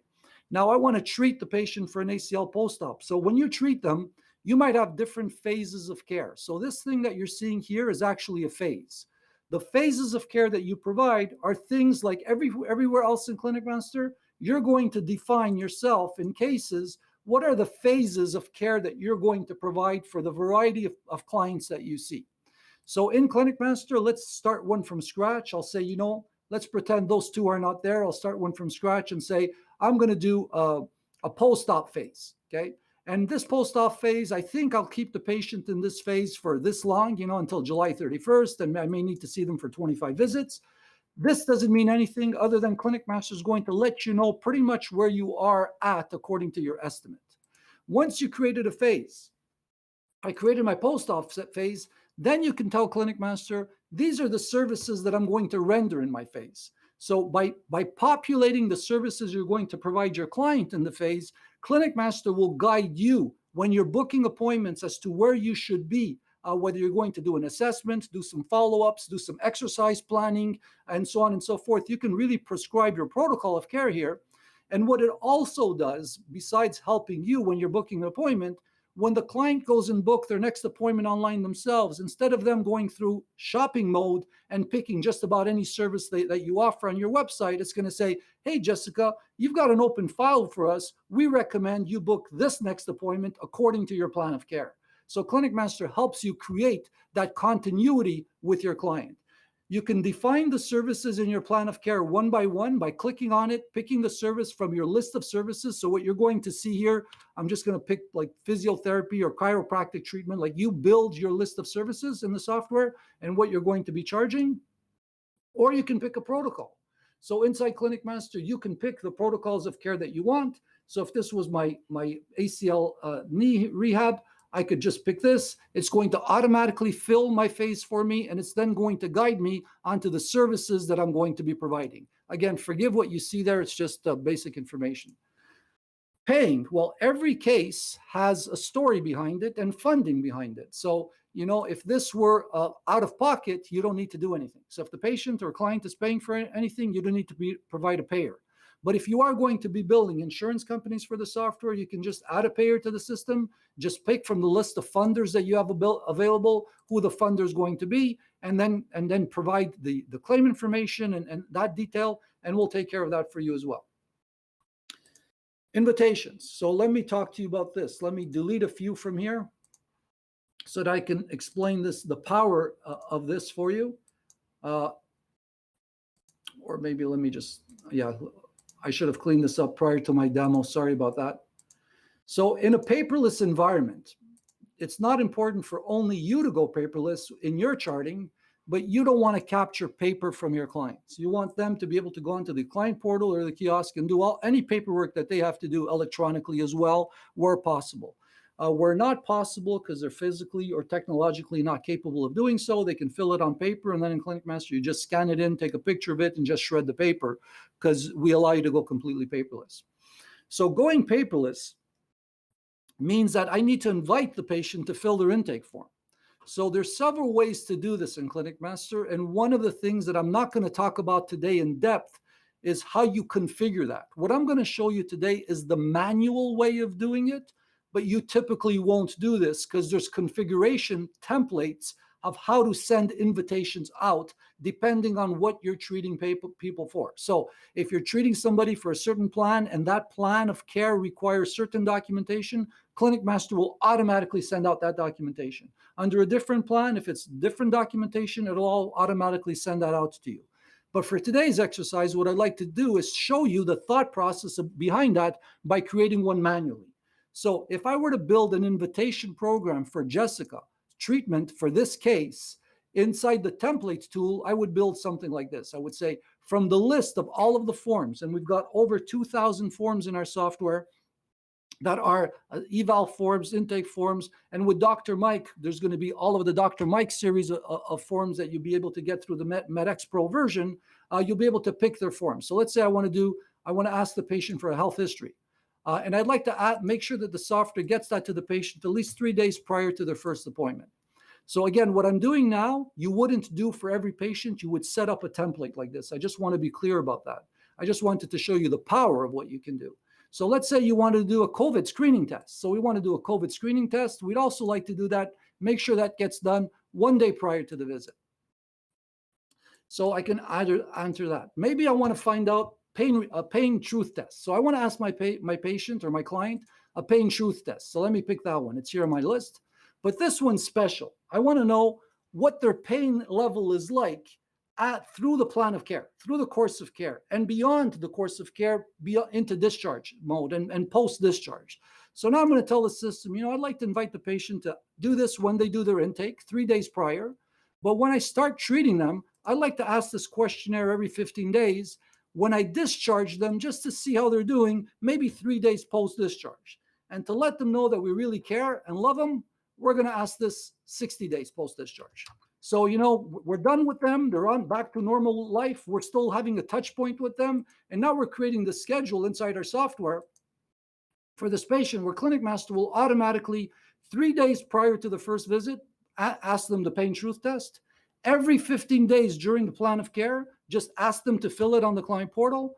Now I want to treat the patient for an ACL post-op. So when you treat them, you might have different phases of care. So this thing that you're seeing here is actually a phase. The phases of care that you provide are things like everywhere else in ClinicMaster, you're going to define yourself in cases, what are the phases of care that you're going to provide for the variety of clients that you see. So in ClinicMaster, let's start one from scratch. I'll say, let's pretend those two are not there. I'll start one from scratch and say, I'm going to do a post-op phase, okay? And this post-op phase, I think I'll keep the patient in this phase for this long, until July 31st, and I may need to see them for 25 visits. This doesn't mean anything other than ClinicMaster is going to let you know pretty much where you are at according to your estimate. Once you created a phase, I created my post-op phase, then you can tell ClinicMaster, these are the services that I'm going to render in my phase. So by populating the services you're going to provide your client in the phase, ClinicMaster will guide you when you're booking appointments as to where you should be, whether you're going to do an assessment, do some follow-ups, do some exercise planning, and so on and so forth. You can really prescribe your protocol of care here. And what it also does, besides helping you when you're booking an appointment, when the client goes and book their next appointment online themselves, instead of them going through shopping mode and picking just about any service that you offer on your website, it's going to say, hey, Jessica, you've got an open file for us. We recommend you book this next appointment according to your plan of care. So ClinicMaster helps you create that continuity with your client. You can define the services in your plan of care one by one by clicking on it, picking the service from your list of services. So what you're going to see here, I'm just going to pick like physiotherapy or chiropractic treatment. Like you build your list of services in the software and what you're going to be charging, or you can pick a protocol. So inside ClinicMaster, you can pick the protocols of care that you want. So if this was my ACL knee rehab, I could just pick this. It's going to automatically fill my phase for me, and it's then going to guide me onto the services that I'm going to be providing. Again, forgive what you see there. It's just basic information. Paying, well, every case has a story behind it and funding behind it. So, if this were out of pocket, you don't need to do anything. So if the patient or client is paying for anything, you don't need to provide a payer. But if you are going to be billing insurance companies for the software, you can just add a payer to the system, just pick from the list of funders that you have available, who the funder is going to be, and then provide the claim information and that detail, and we'll take care of that for you as well. Invitations. So let me talk to you about this. Let me delete a few from here so that I can explain the power of this for you. Or maybe let me just, I should have cleaned this up prior to my demo. Sorry about that. So in a paperless environment, it's not important for only you to go paperless in your charting, but you don't want to capture paper from your clients. You want them to be able to go onto the client portal or the kiosk and do any paperwork that they have to do electronically as well, where possible. Where not possible, because they're physically or technologically not capable of doing so, they can fill it on paper, and then in ClinicMaster, you just scan it in, take a picture of it, and just shred the paper, because we allow you to go completely paperless. So going paperless means that I need to invite the patient to fill their intake form. So there's several ways to do this in ClinicMaster, and one of the things that I'm not going to talk about today in depth is how you configure that. What I'm going to show you today is the manual way of doing it, but you typically won't do this because there's configuration templates of how to send invitations out depending on what you're treating people for. So if you're treating somebody for a certain plan and that plan of care requires certain documentation, ClinicMaster will automatically send out that documentation. Under a different plan, if it's different documentation, it'll all automatically send that out to you. But for today's exercise, what I'd like to do is show you the thought process behind that by creating one manually. So if I were to build an invitation program for Jessica, treatment for this case, inside the templates tool, I would build something like this. I would say from the list of all of the forms, and we've got over 2,000 forms in our software that are eval forms, intake forms, and with Dr. Mike, there's going to be all of the Dr. Mike series of forms that you'll be able to get through the MedXPro version. You'll be able to pick their forms. So let's say I want to ask the patient for a health history. And I'd like to make sure that the software gets that to the patient at least 3 days prior to their first appointment. So again, what I'm doing now, you wouldn't do for every patient. You would set up a template like this. I just want to be clear about that. I just wanted to show you the power of what you can do. So let's say you wanted to do a COVID screening test. So we want to do a COVID screening test. We'd also like to do that, make sure that gets done 1 day prior to the visit. So I can either answer that. Maybe I want to find out a pain truth test. So I want to ask my patient or my client a pain truth test. So let me pick that one. It's here on my list. But this one's special. I want to know what their pain level is like through the plan of care, through the course of care, and beyond the course of care, into discharge mode and post-discharge. So now I'm going to tell the system, I'd like to invite the patient to do this when they do their intake, 3 days prior. But when I start treating them, I'd like to ask this questionnaire every 15 days. When I discharge them, just to see how they're doing, maybe 3 days post-discharge. And to let them know that we really care and love them, we're going to ask this 60 days post-discharge. So, we're done with them. They're on back to normal life. We're still having a touch point with them. And now we're creating the schedule inside our software for this patient where ClinicMaster will automatically, 3 days prior to the first visit, ask them the pain truth test. Every 15 days during the plan of care, just ask them to fill it on the client portal,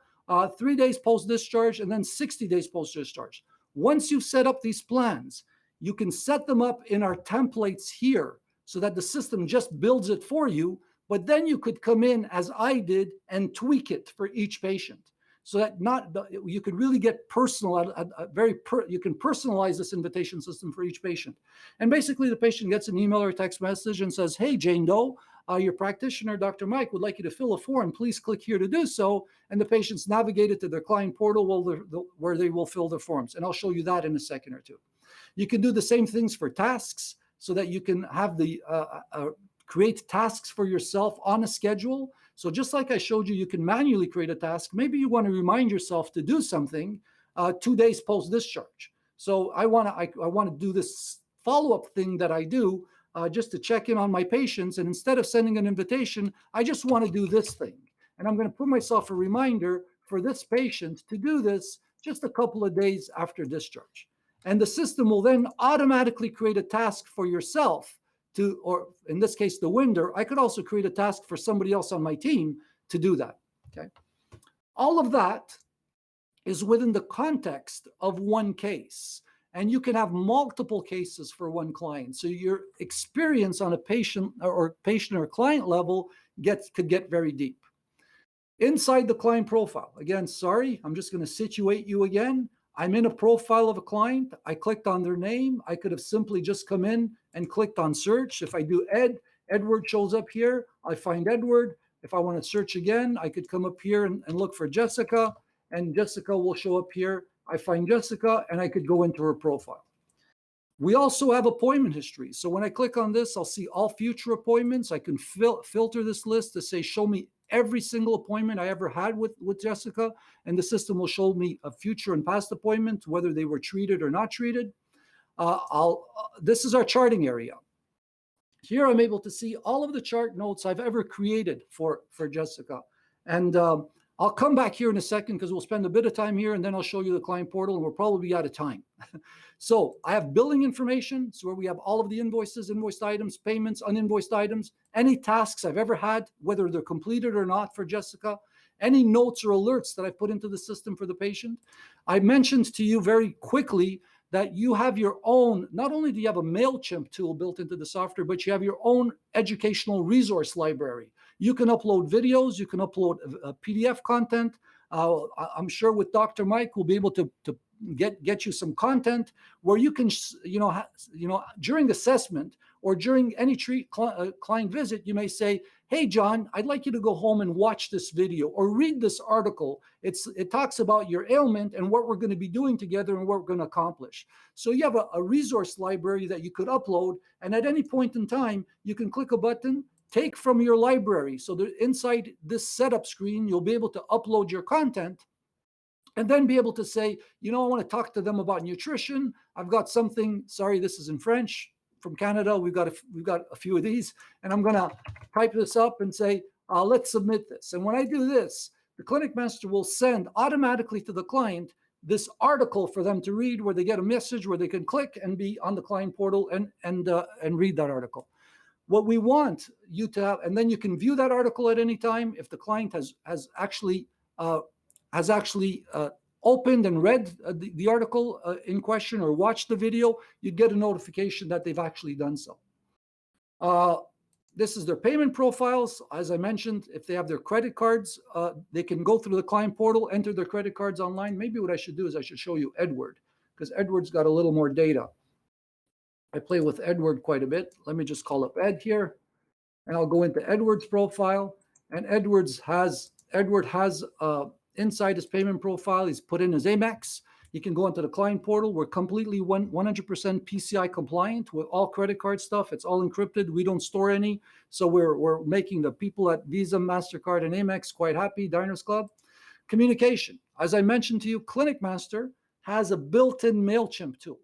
3 days post-discharge, and then 60 days post-discharge. Once you've set up these plans, you can set them up in our templates here so that the system just builds it for you, but then you could come in, as I did, and tweak it for each patient. So that you could really get personal, you can personalize this invitation system for each patient. And basically the patient gets an email or a text message and says, hey, Jane Doe, your practitioner, Dr. Mike, would like you to fill a form. Please click here to do so. And the patient's navigated to their client portal where they will fill their forms. And I'll show you that in a second or two. You can do the same things for tasks so that you can have create tasks for yourself on a schedule. So just like I showed you, you can manually create a task. Maybe you want to remind yourself to do something 2 days post-discharge. So I want to do this follow-up thing that I do just to check in on my patients. And instead of sending an invitation, I just want to do this thing. And I'm going to put myself a reminder for this patient to do this just a couple of days after discharge. And the system will then automatically create a task for yourself or in this case, the winder. I could also create a task for somebody else on my team to do that, okay? All of that is within the context of one case. And you can have multiple cases for one client. So your experience on a patient or client level could get very deep. Inside the client profile, again, sorry, I'm just going to situate you again. I'm in a profile of a client. I clicked on their name. I could have simply just come in and clicked on search. If I do Edward shows up here. I find Edward. If I want to search again, I could come up here and look for Jessica, and Jessica will show up here. I find Jessica, and I could go into her profile. We also have appointment history. So when I click on this, I'll see all future appointments. I can filter this list to say, show me every single appointment I ever had with Jessica, and the system will show me a future and past appointment, whether they were treated or not treated. This is our charting area. Here I'm able to see all of the chart notes I've ever created for Jessica. And I'll come back here in a second because we'll spend a bit of time here, and then I'll show you the client portal, and we'll probably be out of time. So I have billing information, so where we have all of the invoices, invoiced items, payments, uninvoiced items, any tasks I've ever had, whether they're completed or not for Jessica, any notes or alerts that I put into the system for the patient. I mentioned to you very quickly that you have your own, not only do you have a MailChimp tool built into the software, but you have your own educational resource library. You can upload videos, you can upload PDF content. I'm sure with Dr. Mike, we'll be able to get you some content where you can, during assessment or during any client visit, you may say, hey, John, I'd like you to go home and watch this video or read this article. It talks about your ailment and what we're going to be doing together and what we're going to accomplish. So you have a resource library that you could upload, and at any point in time, you can click a button, take from your library. So inside this setup screen, you'll be able to upload your content and then be able to say, I want to talk to them about nutrition. I've got something, sorry, this is in French from Canada. We've got a few of these, and I'm going to type this up and say, let's submit this. And when I do this, the ClinicMaster will send automatically to the client this article for them to read, where they get a message where they can click and be on the client portal and read that article. What we want you to have, and then you can view that article at any time. If the client has actually opened and read the article in question or watched the video, you'd get a notification that they've actually done so. This is their payment profiles. As I mentioned, if they have their credit cards, they can go through the client portal, enter their credit cards online. Maybe what I should do is I should show you Edward, because Edward's got a little more data. I play with Edward quite a bit. Let me just call up Ed here, and I'll go into Edward's profile. And Edward has inside his payment profile, he's put in his Amex. He can go into the client portal. We're completely 100% PCI compliant with all credit card stuff. It's all encrypted. We don't store any. So we're making the people at Visa, MasterCard, and Amex quite happy, Diners Club. Communication. As I mentioned to you, ClinicMaster has a built-in MailChimp tool.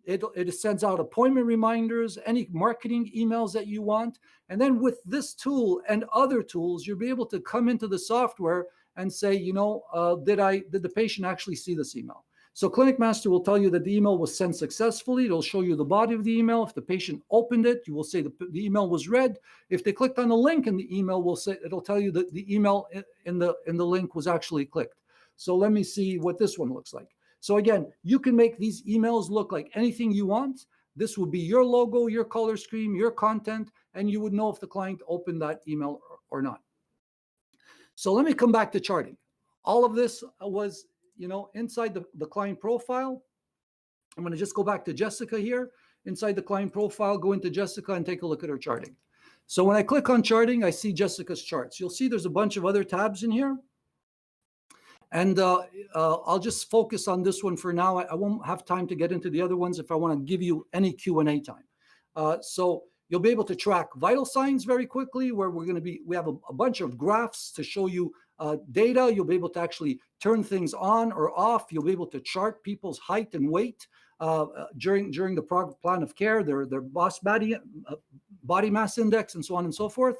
It sends out appointment reminders, any marketing emails that you want. And then with this tool and other tools, you'll be able to come into the software and say, did the patient actually see this email? So ClinicMaster will tell you that the email was sent successfully. It'll show you the body of the email. If the patient opened it, you will say the email was read. If they clicked on the link in the email, it'll tell you that the email in the link was actually clicked. So let me see what this one looks like. So again, you can make these emails look like anything you want. This will be your logo, your color scheme, your content, and you would know if the client opened that email or not. So let me come back to charting. All of this was, inside the client profile. I'm going to just go back to Jessica here. Inside the client profile, go into Jessica and take a look at her charting. So when I click on charting, I see Jessica's charts. You'll see there's a bunch of other tabs in here. And I'll just focus on this one for now. I won't have time to get into the other ones if I want to give you any Q&A time. So you'll be able to track vital signs very quickly, where we have a bunch of graphs to show you data. You'll be able to actually turn things on or off. You'll be able to chart people's height and weight during the plan of care, their body mass index, and so on and so forth.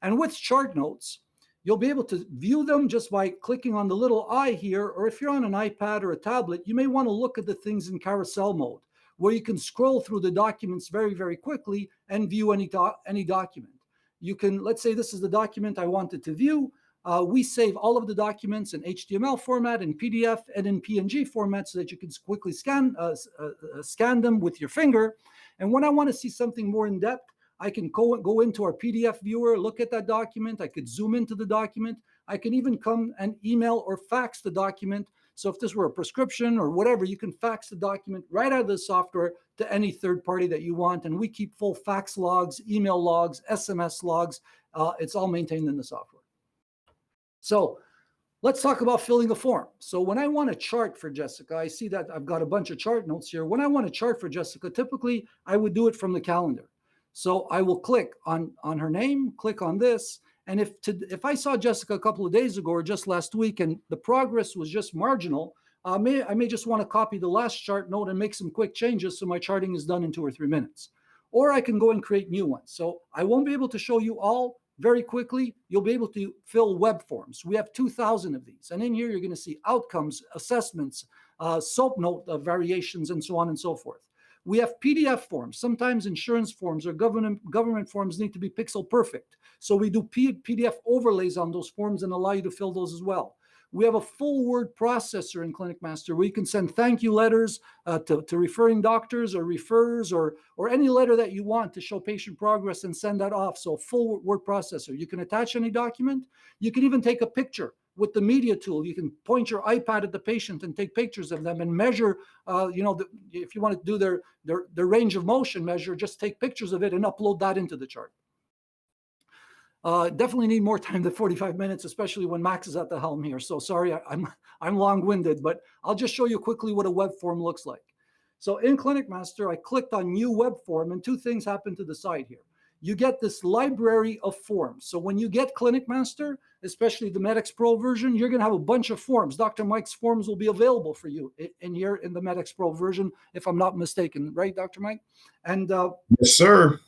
And with chart notes, you'll be able to view them just by clicking on the little eye here, or if you're on an iPad or a tablet, you may want to look at the things in carousel mode, where you can scroll through the documents very, very quickly and view any document. You can, let's say this is the document I wanted to view. We save all of the documents in HTML format, in PDF, and in PNG format so that you can quickly scan them with your finger. And when I want to see something more in depth, I can go into our PDF viewer, look at that document. I could zoom into the document. I can even come and email or fax the document. So if this were a prescription or whatever, you can fax the document right out of the software to any third party that you want. And we keep full fax logs, email logs, SMS logs. It's all maintained in the software. So let's talk about filling the form. So when I want a chart for Jessica, I see that I've got a bunch of chart notes here. When I want a chart for Jessica, typically I would do it from the calendar. So I will click on her name, click on this. And if I saw Jessica a couple of days ago or just last week and the progress was just marginal, I may just want to copy the last chart note and make some quick changes so my charting is done in 2 or 3 minutes. Or I can go and create new ones. So I won't be able to show you all very quickly. You'll be able to fill web forms. We have 2,000 of these. And in here, you're going to see outcomes, assessments, SOAP note variations, and so on and so forth. We have PDF forms. Sometimes insurance forms or government forms need to be pixel perfect. So we do PDF overlays on those forms and allow you to fill those as well. we have a full word processor in ClinicMaster where you can send thank you letters to referring doctors or referrers or any letter that you want to show patient progress and send that off. So full word processor. You can attach any document. You can even take a picture with the media tool. You can point your iPad at the patient and take pictures of them and measure, if you want to do their range of motion measure, just take pictures of it and upload that into the chart. Definitely need more time than 45 minutes, especially when Max is at the helm here. So sorry, I'm long-winded, but I'll just show you quickly what a web form looks like. So in ClinicMaster, I clicked on New Web Form, and two things happen to the side here. You get this library of forms. So when you get ClinicMaster, especially the MedXPro version, you're going to have a bunch of forms. Dr. Mike's forms will be available for you in here in the MedXPro version, if I'm not mistaken, right, Dr. Mike? And yes, sir.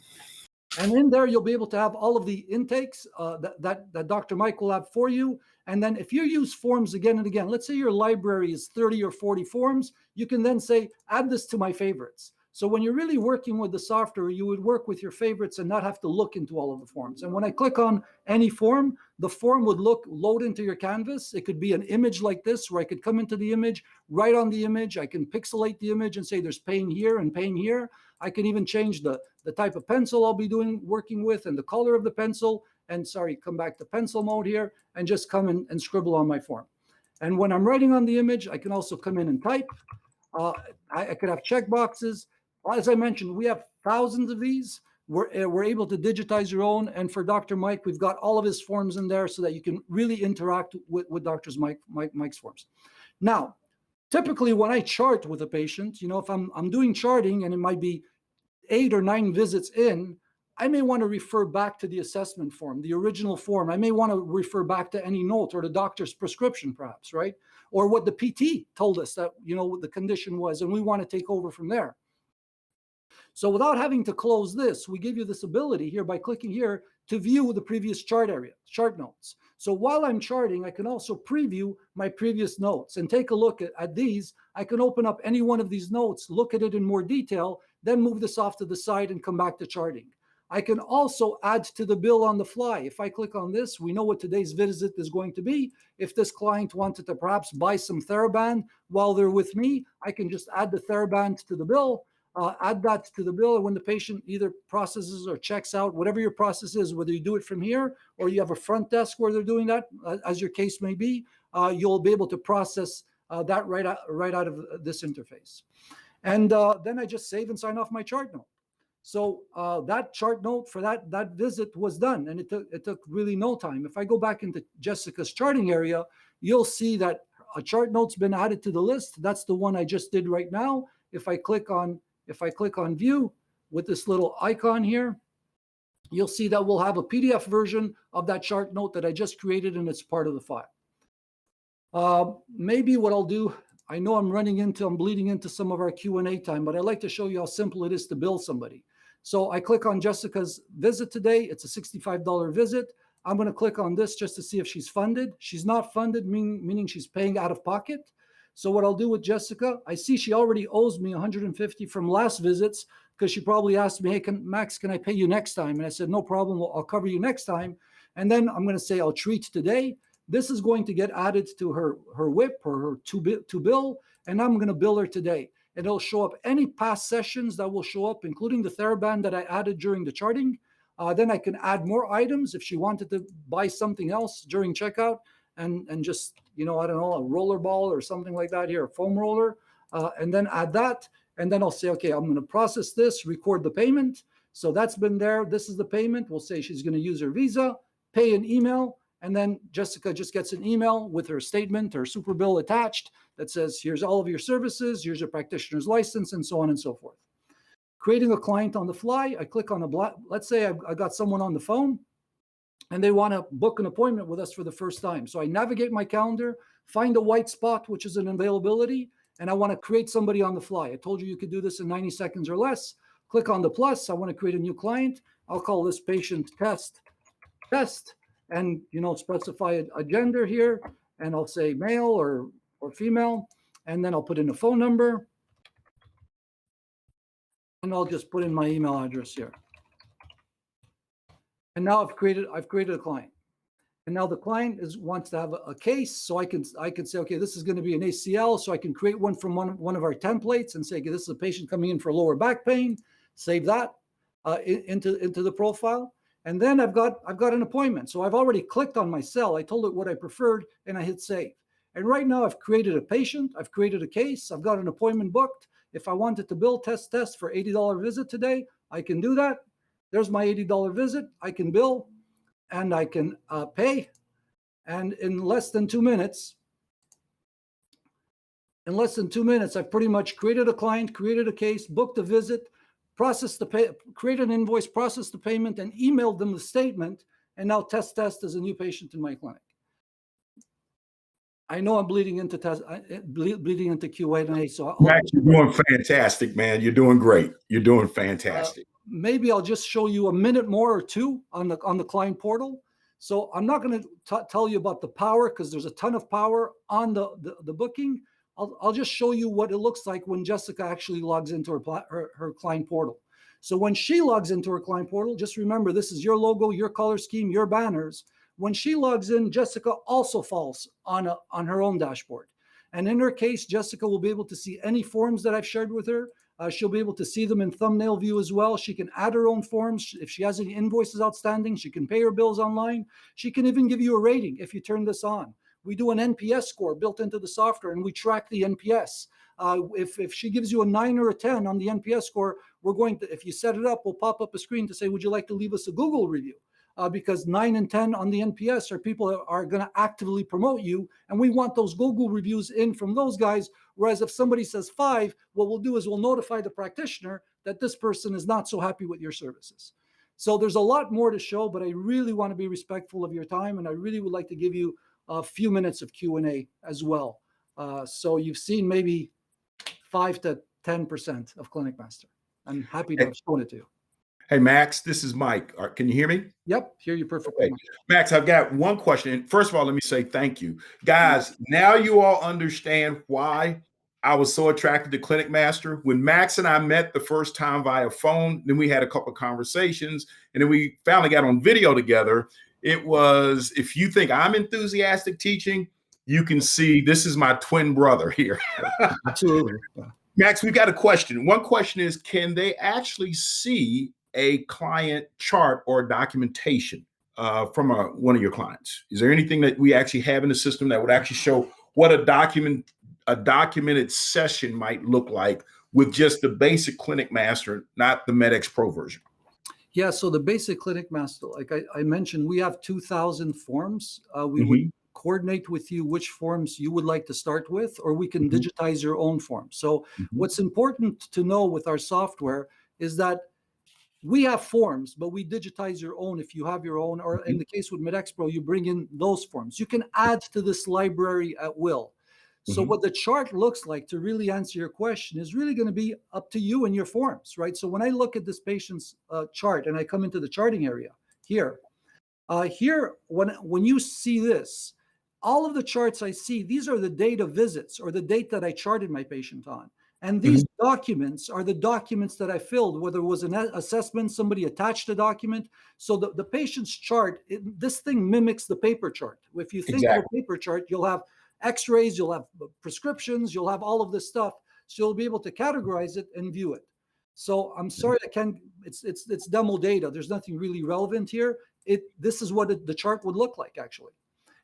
And in there, you'll be able to have all of the intakes that Dr. Mike will have for you. And then if you use forms again and again, let's say your library is 30 or 40 forms, you can then say, add this to my favorites. So when you're really working with the software, you would work with your favorites and not have to look into all of the forms. And when I click on any form, the form would load into your canvas. It could be an image like this, where I could come into the image, write on the image. I can pixelate the image and say there's pain here and pain here. I can even change the type of pencil I'll be working with and the color of the pencil. And sorry, come back to pencil mode here and just come in and scribble on my form. And when I'm writing on the image, I can also come in and type. I could have check boxes. As I mentioned, we have thousands of these. We're able to digitize your own. And for Dr. Mike, we've got all of his forms in there so that you can really interact with Dr. Mike's forms. Now, typically when I chart with a patient, if I'm doing charting and it might be 8 or 9 visits in, I may want to refer back to the assessment form, the original form. I may want to refer back to any note or the doctor's prescription, perhaps, right? Or what the PT told us that, what the condition was, and we want to take over from there. So without having to close this, we give you this ability here by clicking here to view the previous chart notes. So while I'm charting, I can also preview my previous notes and take a look at these. I can open up any one of these notes, look at it in more detail, then move this off to the side and come back to charting. I can also add to the bill on the fly. If I click on this, we know what today's visit is going to be. If this client wanted to perhaps buy some TheraBand while they're with me, I can just add the TheraBand to the bill. Add that to the bill when the patient either processes or checks out, whatever your process is, whether you do it from here or you have a front desk where they're doing that, as your case may be, you'll be able to process that right out of this interface. And then I just save and sign off my chart note. So that chart note for that visit was done, and it took really no time. If I go back into Jessica's charting area, you'll see that a chart note's been added to the list. That's the one I just did right now. If I click on view with this little icon here, you'll see that we'll have a PDF version of that chart note that I just created, and it's part of the file. Maybe what I'll do, I know I'm bleeding into some of our Q&A time, but I'd like to show you how simple it is to bill somebody. So I click on Jessica's visit today. It's a $65 visit. I'm going to click on this just to see if she's funded. She's not funded, meaning she's paying out of pocket. So what I'll do with Jessica, I see she already owes me $150 from last visits, because she probably asked me, hey, Max, can I pay you next time? And I said, no problem, I'll cover you next time. And then I'm going to say, I'll treat today. This is going to get added to her WIP or her to bill, and I'm going to bill her today. And it'll show up any past sessions that will show up, including the TheraBand that I added during the charting. Then I can add more items if she wanted to buy something else during checkout, and just, I don't know, a roller ball or something like that here, a foam roller, and then add that. And then I'll say, okay, I'm going to process this, record the payment. So that's been there. This is the payment. We'll say she's going to use her Visa, pay an email, and then Jessica just gets an email with her statement or super bill attached that says, here's all of your services, here's your practitioner's license, and so on and so forth. Creating a client on the fly, I click on let's say I got someone on the phone and they want to book an appointment with us for the first time. So I navigate my calendar, find a white spot, which is an availability, and I want to create somebody on the fly. I told you could do this in 90 seconds or less. Click on the plus. I want to create a new client. I'll call this patient test, and specify a gender here, and I'll say male or female, and then I'll put in a phone number, and I'll just put in my email address here. And now I've created a client. And now the client wants to have a case, so I can say, okay, this is going to be an ACL, so I can create one from one of our templates and say, okay, this is a patient coming in for lower back pain. Save that into the profile, and then I've got an appointment. So I've already clicked on my cell. I told it what I preferred, and I hit save. And right now I've created a patient, I've created a case, I've got an appointment booked. If I wanted to bill test for $80 visit today, I can do that. There's my $80 visit. I can bill. And I can pay, and in less than 2 minutes, I've pretty much created a client, created a case, booked a visit, processed created an invoice, processed the payment, and emailed them the statement. And now test as a new patient in my clinic. I know I'm bleeding into Q&A. So Max, you're doing fantastic, man. You're doing great. You're doing fantastic. Maybe I'll just show you a minute more or two on the client portal. So I'm not going to tell you about the power, because there's a ton of power on the booking. I'll just show you what it looks like when Jessica actually logs into her client portal. So when she logs into her client portal, just remember, this is your logo, your color scheme, your banners. When she logs in, Jessica also falls on her own dashboard. And in her case, Jessica will be able to see any forms that I've shared with her. She'll be able to see them in thumbnail view as well. She can add her own forms. If she has any invoices outstanding, she can pay her bills online. She can even give you a rating if you turn this on. We do an NPS score built into the software, and we track the NPS. If she gives you a 9 or a 10 on the NPS score, we're going to, if you set it up, we'll pop up a screen to say, would you like to leave us a Google review? Because 9 and 10 on the NPS are people that are going to actively promote you. And we want those Google reviews in from those guys. Whereas if somebody says 5, what we'll do is we'll notify the practitioner that this person is not so happy with your services. So there's a lot more to show, but I really want to be respectful of your time. And I really would like to give you a few minutes of Q&A as well. So you've seen maybe 5 to 10% of ClinicMaster. I'm happy to have shown it to you. Hey, Max, this is Mike. Can you hear me? Yep, hear you perfectly. Okay. Max, I've got one question. First of all, let me say thank you. Guys, now you all understand why I was so attracted to ClinicMaster. When Max and I met the first time via phone, then we had a couple of conversations, and then we finally got on video together. It was, if you think I'm enthusiastic teaching, you can see this is my twin brother here. Absolutely. Max, we've got a question. One question is, can they actually see a client chart or documentation from one of your clients? Is there anything that we actually have in the system that would actually show what a documented session might look like with just the basic ClinicMaster, not the MedXPro version? Yeah, so the basic ClinicMaster, like I mentioned, we have 2,000 forms. We would coordinate with you which forms you would like to start with, or we can digitize your own forms. So what's important to know with our software is that we have forms, but we digitize your own if you have your own, or in the case with MedXPro, you bring in those forms. You can add to this library at will. So what the chart looks like, to really answer your question, is really going to be up to you and your forms, right? So when I look at this patient's chart and I come into the charting area here, when you see this, all of the charts I see, these are the date of visits or the date that I charted my patient on. And these documents are the documents that I filled, whether it was an assessment, somebody attached a document. So the patient's chart, this thing mimics the paper chart. If you think of a paper chart, you'll have x-rays, you'll have prescriptions, you'll have all of this stuff. So you'll be able to categorize it and view it. So I'm sorry, I can't, it's demo data. There's nothing really relevant here. This is what the chart would look like, actually.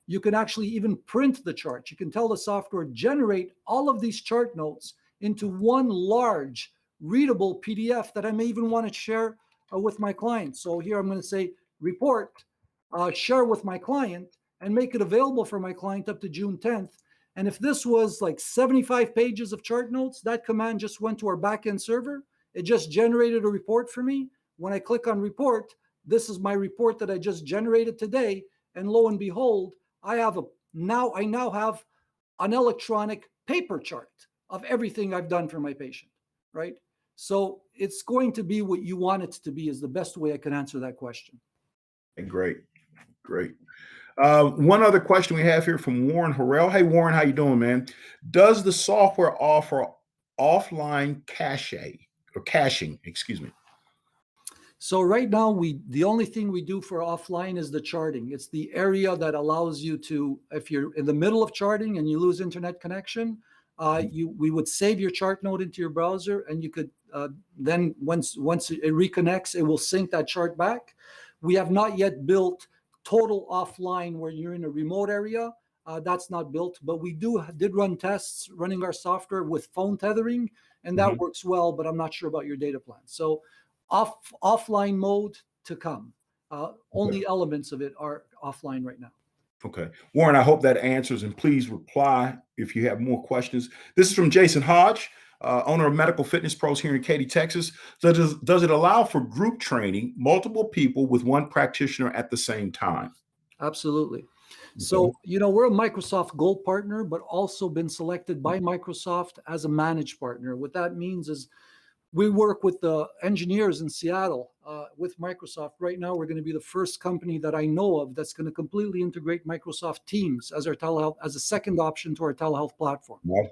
You can actually even print the chart. You can tell the software, generate all of these chart notes into one large readable PDF that I may even want to share with my client. So here I'm going to say report, share with my client, and make it available for my client up to June 10th. And if this was like 75 pages of chart notes, that command just went to our backend server. It just generated a report for me. When I click on report, this is my report that I just generated today. And lo and behold, I now have an electronic paper chart of everything I've done for my patient, right? So it's going to be what you want it to be, is the best way I can answer that question. Great. One other question we have here from Warren Harrell. Hey, Warren, how you doing, man? Does the software offer offline caching, excuse me? So right now, the only thing we do for offline is the charting. It's the area that allows you to, if you're in the middle of charting and you lose internet connection, we would save your chart note into your browser, and you could then once it reconnects, it will sync that chart back. We have not yet built total offline where you're in a remote area. That's not built, but we did run tests running our software with phone tethering, and that works well. But I'm not sure about your data plan. So offline mode to come. Only elements of it are offline right now. Okay. Warren, I hope that answers, and please reply if you have more questions. This is from Jason Hodge, owner of Medical Fitness Pros here in Katy, Texas. Does it allow for group training, multiple people with one practitioner at the same time? Absolutely. So, we're a Microsoft Gold partner, but also been selected by Microsoft as a managed partner. What that means is we work with the engineers in Seattle with Microsoft. Right now, we're going to be the first company that I know of that's going to completely integrate Microsoft Teams as our telehealth, as a second option to our telehealth platform. Yeah.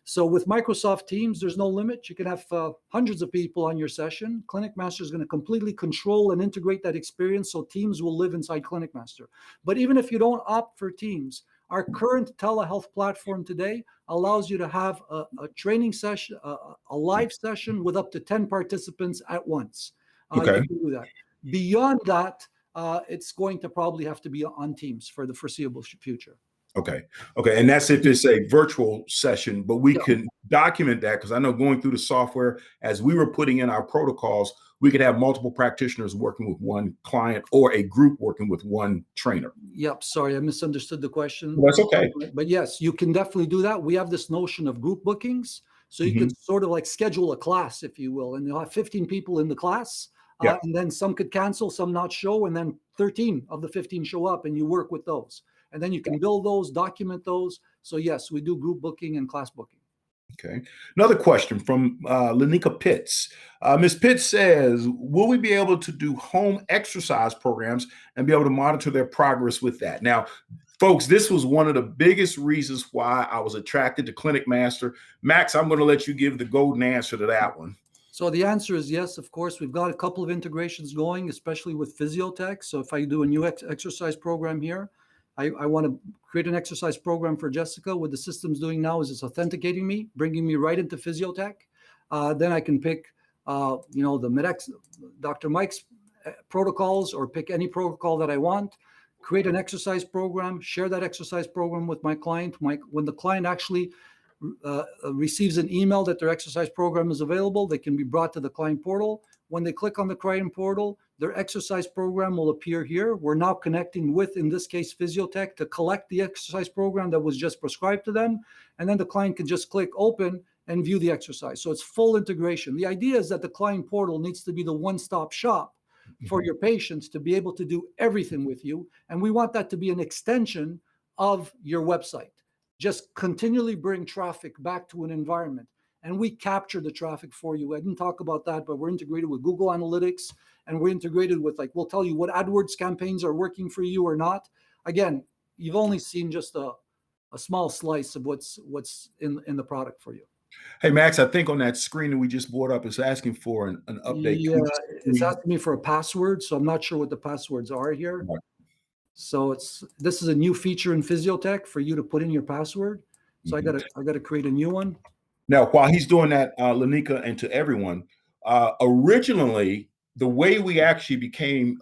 So with Microsoft Teams, there's no limit. You can have hundreds of people on your session. ClinicMaster is going to completely control and integrate that experience, so Teams will live inside ClinicMaster. But even if you don't opt for Teams, our current telehealth platform today allows you to have a training session, a live session with up to 10 participants at once. Okay. You can do that. Beyond that, it's going to probably have to be on Teams for the foreseeable future. Okay. And that's if it's a virtual session, but we can document that, because I know going through the software, as we were putting in our protocols, we could have multiple practitioners working with one client or a group working with one trainer. Yep. Sorry, I misunderstood the question. Well, that's okay. But yes, you can definitely do that. We have this notion of group bookings. So you could sort of like schedule a class, if you will, and you'll have 15 people in the class. And then some could cancel, some not show, and then 13 of the 15 show up, and you work with those. And then you can build those, document those. So yes, we do group booking and class booking. Okay. Another question from Lenika Pitts. Ms. Pitts says, will we be able to do home exercise programs and be able to monitor their progress with that? Now, folks, this was one of the biggest reasons why I was attracted to ClinicMaster. Max, I'm going to let you give the golden answer to that one. So the answer is yes, of course. We've got a couple of integrations going, especially with Physiotech. So if I do a new exercise program here, I want to create an exercise program for Jessica. What the system's doing now is it's authenticating me, bringing me right into Physiotech. Then I can pick, the Medex, Dr. Mike's protocols, or pick any protocol that I want, create an exercise program, share that exercise program with my client. When the client actually receives an email that their exercise program is available, they can be brought to the client portal. When they click on the client portal, their exercise program will appear here. We're now connecting with, in this case, Physiotech, to collect the exercise program that was just prescribed to them. And then the client can just click open and view the exercise. So it's full integration. The idea is that the client portal needs to be the one-stop shop for your patients to be able to do everything with you. And we want that to be an extension of your website. Just continually bring traffic back to an environment. And we capture the traffic for you. I didn't talk about that, but we're integrated with Google Analytics, and we're integrated with, we'll tell you what AdWords campaigns are working for you or not. Again, you've only seen just a small slice of what's in the product for you. Hey, Max, I think on that screen that we just brought up, it's asking for an update. Yeah, it's asking me for a password, so I'm not sure what the passwords are here. Right. So this is a new feature in Physiotech for you to put in your password. So I gotta create a new one. Now, while he's doing that, Lenika, and to everyone, originally, the way we actually became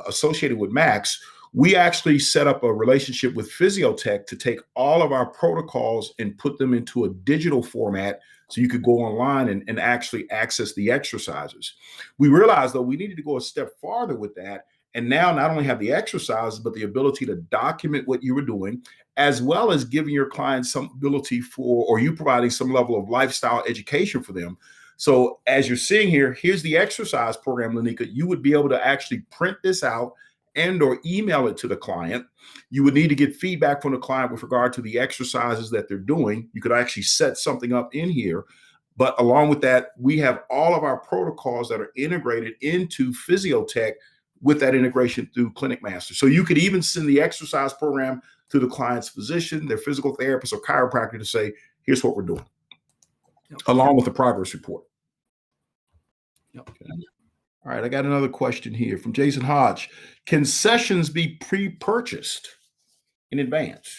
associated with Max, we actually set up a relationship with Physiotech to take all of our protocols and put them into a digital format so you could go online and actually access the exercises. We realized, though, we needed to go a step farther with that, and now not only have the exercises, but the ability to document what you were doing, as well as giving your clients some ability or you providing some level of lifestyle education for them. So as you're seeing here, here's the exercise program, Lenika. You would be able to actually print this out and or email it to the client. You would need to get feedback from the client with regard to the exercises that they're doing. You could actually set something up in here. But along with that, we have all of our protocols that are integrated into Physiotech with that integration through ClinicMaster. So you could even send the exercise program to the client's physician, their physical therapist, or chiropractor to say, here's what we're doing, along with the progress report. Yep. Okay. All right, I got another question here from Jason Hodge. Can sessions be pre-purchased in advance?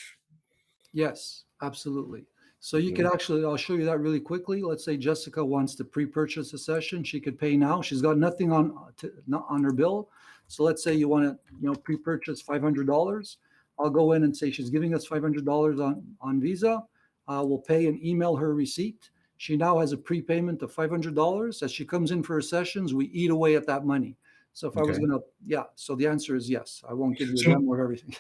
Yes, absolutely. So you could actually, I'll show you that really quickly. Let's say Jessica wants to pre-purchase a session. She could pay now. She's got nothing not on her bill. So let's say you want to, pre-purchase $500. I'll go in and say she's giving us $500 on Visa. We'll pay and email her receipt. She now has a prepayment of $500. As she comes in for her sessions, we eat away at that money. So if I was Okay. going to, so the answer is yes. I won't give you a So- demo of everything.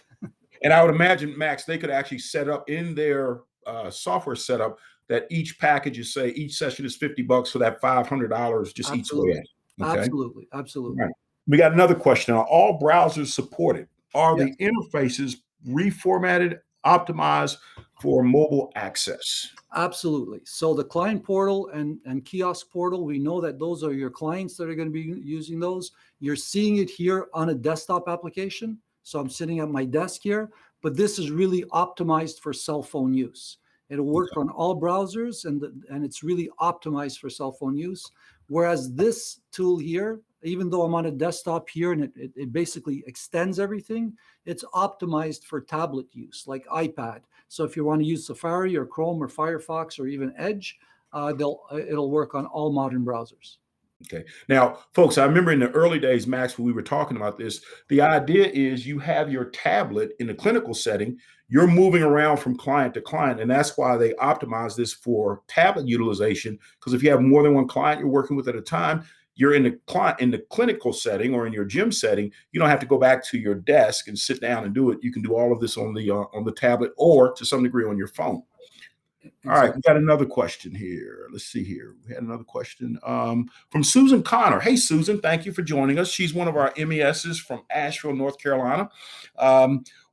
And I would imagine, Max, they could actually set up in their software setup that each package is, say, each session is $50, so that $500 just eats away at it. Okay. Absolutely. Absolutely. Right. We got another question. Are all browsers supported? Are Yes. the interfaces reformatted, optimized for mobile access? Absolutely. So the client portal and kiosk portal, we know that those are your clients that are going to be using those. You're seeing it here on a desktop application. So I'm sitting at my desk here, but this is really optimized for cell phone use. It'll work on all browsers and it's really optimized for cell phone use. Whereas this tool here, even though I'm on a desktop here and it basically extends everything, it's optimized for tablet use like iPad. So if you want to use Safari or Chrome or Firefox or even Edge, it'll work on all modern browsers. Okay. Now, folks, I remember in the early days, Max, when we were talking about this, the idea is you have your tablet in a clinical setting, you're moving around from client to client. And that's why they optimize this for tablet utilization. Because if you have more than one client you're working with at a time, you're in the clinical setting or in your gym setting, you don't have to go back to your desk and sit down and do it. You can do all of this on the tablet or to some degree on your phone. All right, we got another question here. Let's see here. We had another question from Susan Connor. Hey, Susan, thank you for joining us. She's one of our MESs from Asheville, North Carolina.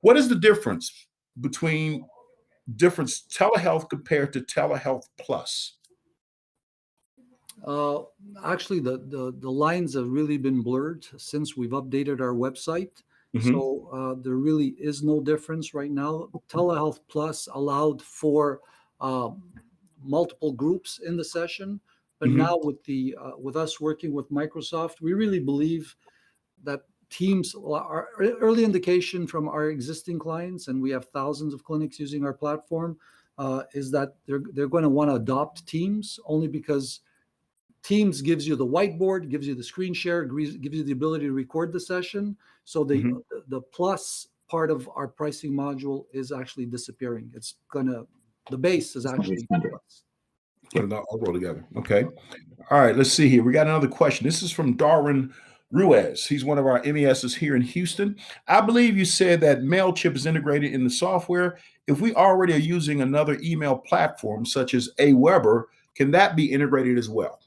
What is the difference between telehealth compared to telehealth plus? Actually, the lines have really been blurred since we've updated our website. Mhm. So there really is no difference right now. Telehealth Plus allowed for multiple groups in the session, but Mhm. now with us working with Microsoft, we really believe that Teams, our early indication from our existing clients, and we have thousands of clinics using our platform, is that they're going to want to adopt Teams only because Teams gives you the whiteboard, gives you the screen share, gives you the ability to record the session. So Mhm. the plus part of our pricing module is actually disappearing. The base is It's gonna be actually standard. plus. Put it all roll together. Okay. All right. Let's see here. We got another question. This is from Darwin Ruiz. He's one of our MESs here in Houston. I believe you said that MailChimp is integrated in the software. If we already are using another email platform such as Aweber, can that be integrated as well?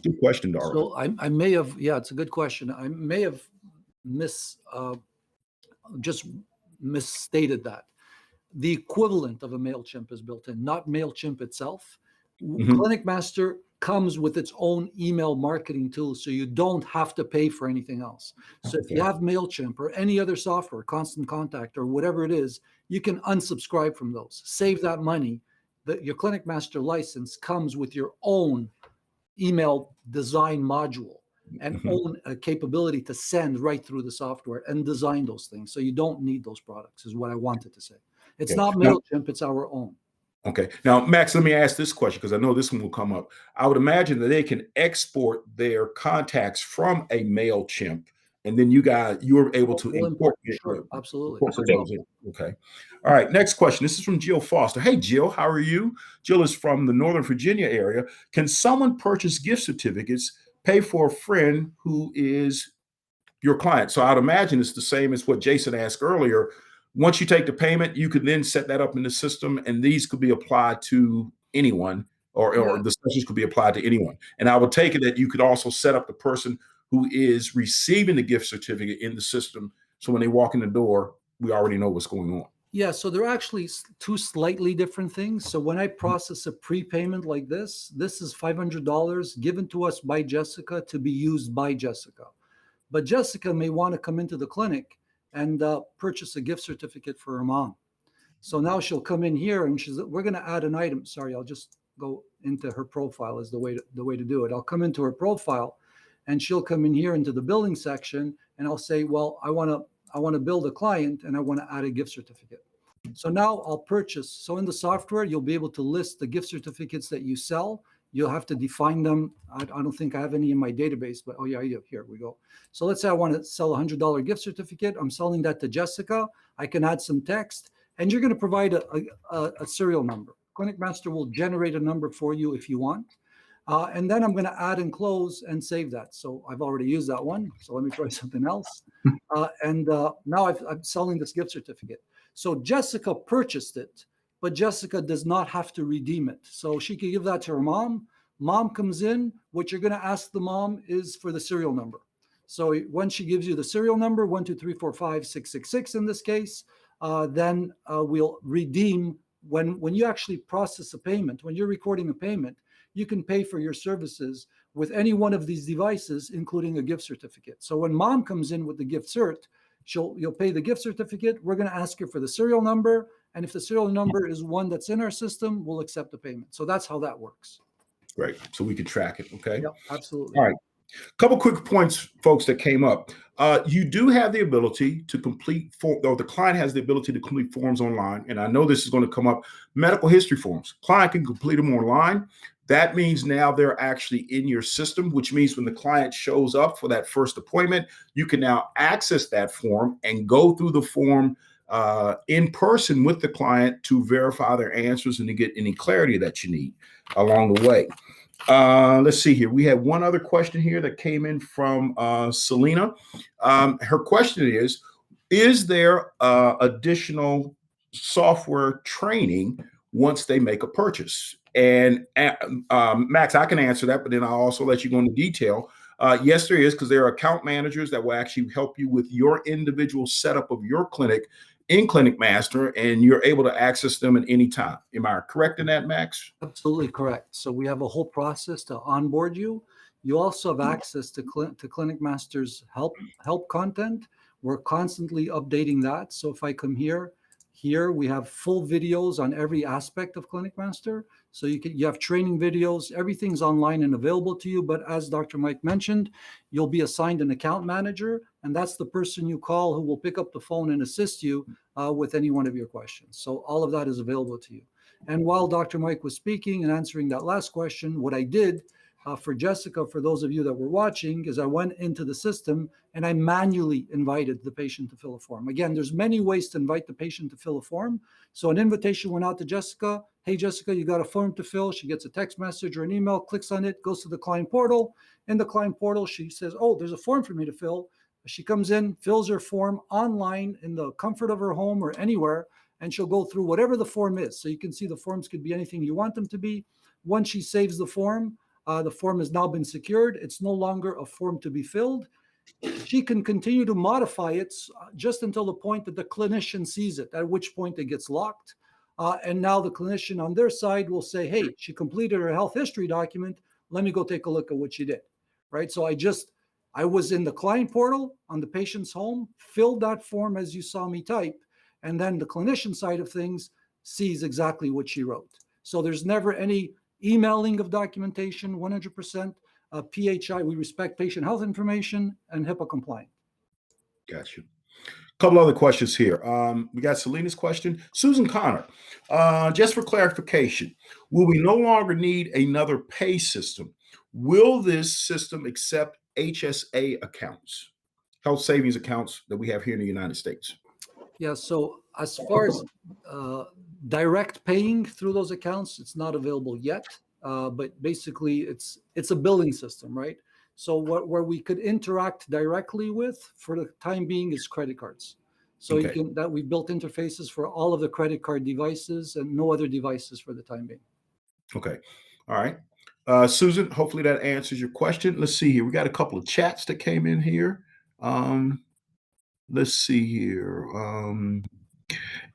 Good question, Darwin. So I may have, it's a good question. I may have just misstated that. The equivalent of a MailChimp is built in, not MailChimp itself. Mhm. ClinicMaster comes with its own email marketing tool, so you don't have to pay for anything else. So if you have MailChimp or any other software, Constant Contact or whatever it is, you can unsubscribe from those. Save that money. Your ClinicMaster license comes with your own email design module and Mhm. own a capability to send right through the software and design those things. So you don't need those products, is what I wanted to say. It's Okay. not Now, MailChimp, it's our own. okay. Now, Max, let me ask this question because I know this one will come up. I would imagine that they can export their contacts from a MailChimp, and then you're able to We'll import import. Sure, absolutely. incorporate those in. Okay. All right. Next question. This is from Jill Foster. Hey, Jill, how are you? Jill is from the Northern Virginia area. Can someone purchase gift certificates, pay for a friend who is your client? So I'd imagine it's the same as what Jason asked earlier. Once you take the payment, you could then set that up in the system, and these could be applied to anyone, or Yeah. the sessions could be applied to anyone. And I would take it that you could also set up the person who is receiving the gift certificate in the system. So when they walk in the door, we already know what's going on. Yeah, so they're actually two slightly different things. So when I process a prepayment like this is $500 given to us by Jessica to be used by Jessica. But Jessica may want to come into the clinic and purchase a gift certificate for her mom. So now she'll come in here and we're going to add an item. Sorry, I'll just go into her profile is the way to do it. I'll come into her profile and she'll come in here into the billing section, and I'll say, well, I want to bill the client, and I want to add a gift certificate. So now I'll purchase. So in the software, you'll be able to list the gift certificates that you sell. You'll have to define them. I don't think I have any in my database, but oh yeah, I do. Here we go. So let's say I want to sell a $100 gift certificate. I'm selling that to Jessica. I can add some text, and you're going to provide a serial number. ClinicMaster will generate a number for you if you want. And then I'm going to add and close and save that. So I've already used that one. So let me try something else. Now I'm selling this gift certificate. So Jessica purchased it, but Jessica does not have to redeem it. So she can give that to her mom. Mom comes in. What you're going to ask the mom is for the serial number. So when she gives you the serial number, 123456666 in this case, then we'll redeem. When you actually process a payment, when you're recording a payment, you can pay for your services with any one of these devices, including a gift certificate. So when mom comes in with the gift cert, you'll pay the gift certificate. We're going to ask her for the serial number. And if the serial number is one that's in our system, we'll accept the payment. So that's how that works. Great. So we can track it. Okay. Yep, absolutely. All right. Couple quick points, folks, that came up. You do have the ability to complete the client has the ability to complete forms online. And I know this is going to come up. Medical history forms. Client can complete them online. That means now they're actually in your system, which means when the client shows up for that first appointment, you can now access that form and go through the form in person with the client to verify their answers and to get any clarity that you need along the way. Let's see here. We had one other question here that came in from Selena. Her question is there additional software training once they make a purchase? And Max, I can answer that, but then I'll also let you go into detail. Yes, there is, because there are account managers that will actually help you with your individual setup of your clinic in ClinicMaster, and you're able to access them at any time. Am I correct in that, Max? Absolutely correct. So we have a whole process to onboard you. You also have access to ClinicMaster's help content. We're constantly updating that. So if I come here we have full videos on every aspect of ClinicMaster. So you have training videos. Everything's online and available to you. But as Dr. Mike mentioned, you'll be assigned an account manager, and that's the person you call who will pick up the phone and assist you with any one of your questions. So all of that is available to you. And while Dr. Mike was speaking and answering that last question, what I did for Jessica, for those of you that were watching, is I went into the system and I manually invited the patient to fill a form. Again, there's many ways to invite the patient to fill a form. So an invitation went out to Jessica. Hey, Jessica, you got a form to fill. She gets a text message or an email, clicks on it, goes to the client portal. In the client portal, she says, oh, there's a form for me to fill. She comes in, fills her form online in the comfort of her home or anywhere, and she'll go through whatever the form is. So you can see the forms could be anything you want them to be. Once she saves the form has now been secured. It's no longer a form to be filled. She can continue to modify it just until the point that the clinician sees it, at which point it gets locked. And now the clinician on their side will say, hey, she completed her health history document. Let me go take a look at what she did, right? So I was in the client portal on the patient's home, filled that form as you saw me type, and then the clinician side of things sees exactly what she wrote. So there's never any emailing of documentation, 100% PHI. We respect patient health information and HIPAA compliant. Got you. A couple other questions here. We got Selena's question. Susan Connor, just for clarification, will we no longer need another pay system? Will this system accept HSA accounts, health savings accounts that we have here in the United States? Yeah, so as far as direct paying through those accounts, it's not available yet. But basically, it's a billing system, right? So where we could interact directly with for the time being is credit cards. So Okay. we've built interfaces for all of the credit card devices and no other devices for the time being. Okay. All right. Susan, hopefully that answers your question. Let's see here. We got a couple of chats that came in here. Let's see here.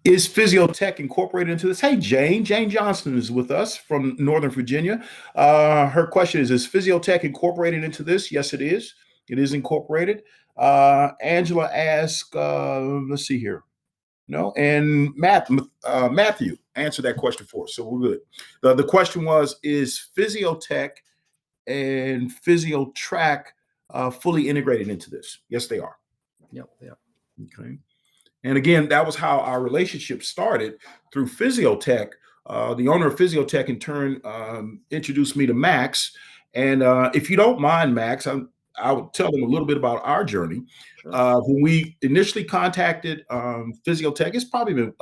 Is Physiotech incorporated into this? Hey, Jane. Jane Johnston is with us from Northern Virginia. Her question is Physiotech incorporated into this? Yes, it is. It is incorporated. Angela asked, let's see here. No, and Matthew answered that question for us, so we're good. The question was, is Physiotech and PhysioTrack fully integrated into this. Yes, they are. Yep. Yeah. Okay. And again, that was how our relationship started through Physiotech. The owner of Physiotech, in turn, introduced me to Max. And if you don't mind, Max, I would tell them a little bit about our journey. Sure. When we initially contacted Physiotech, it's probably been,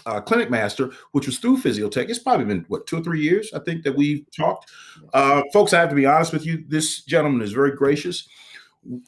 ClinicMaster, which was through Physiotech, it's probably been, what, 2 or 3 years, I think, that we've talked. Folks, I have to be honest with you. This gentleman is very gracious.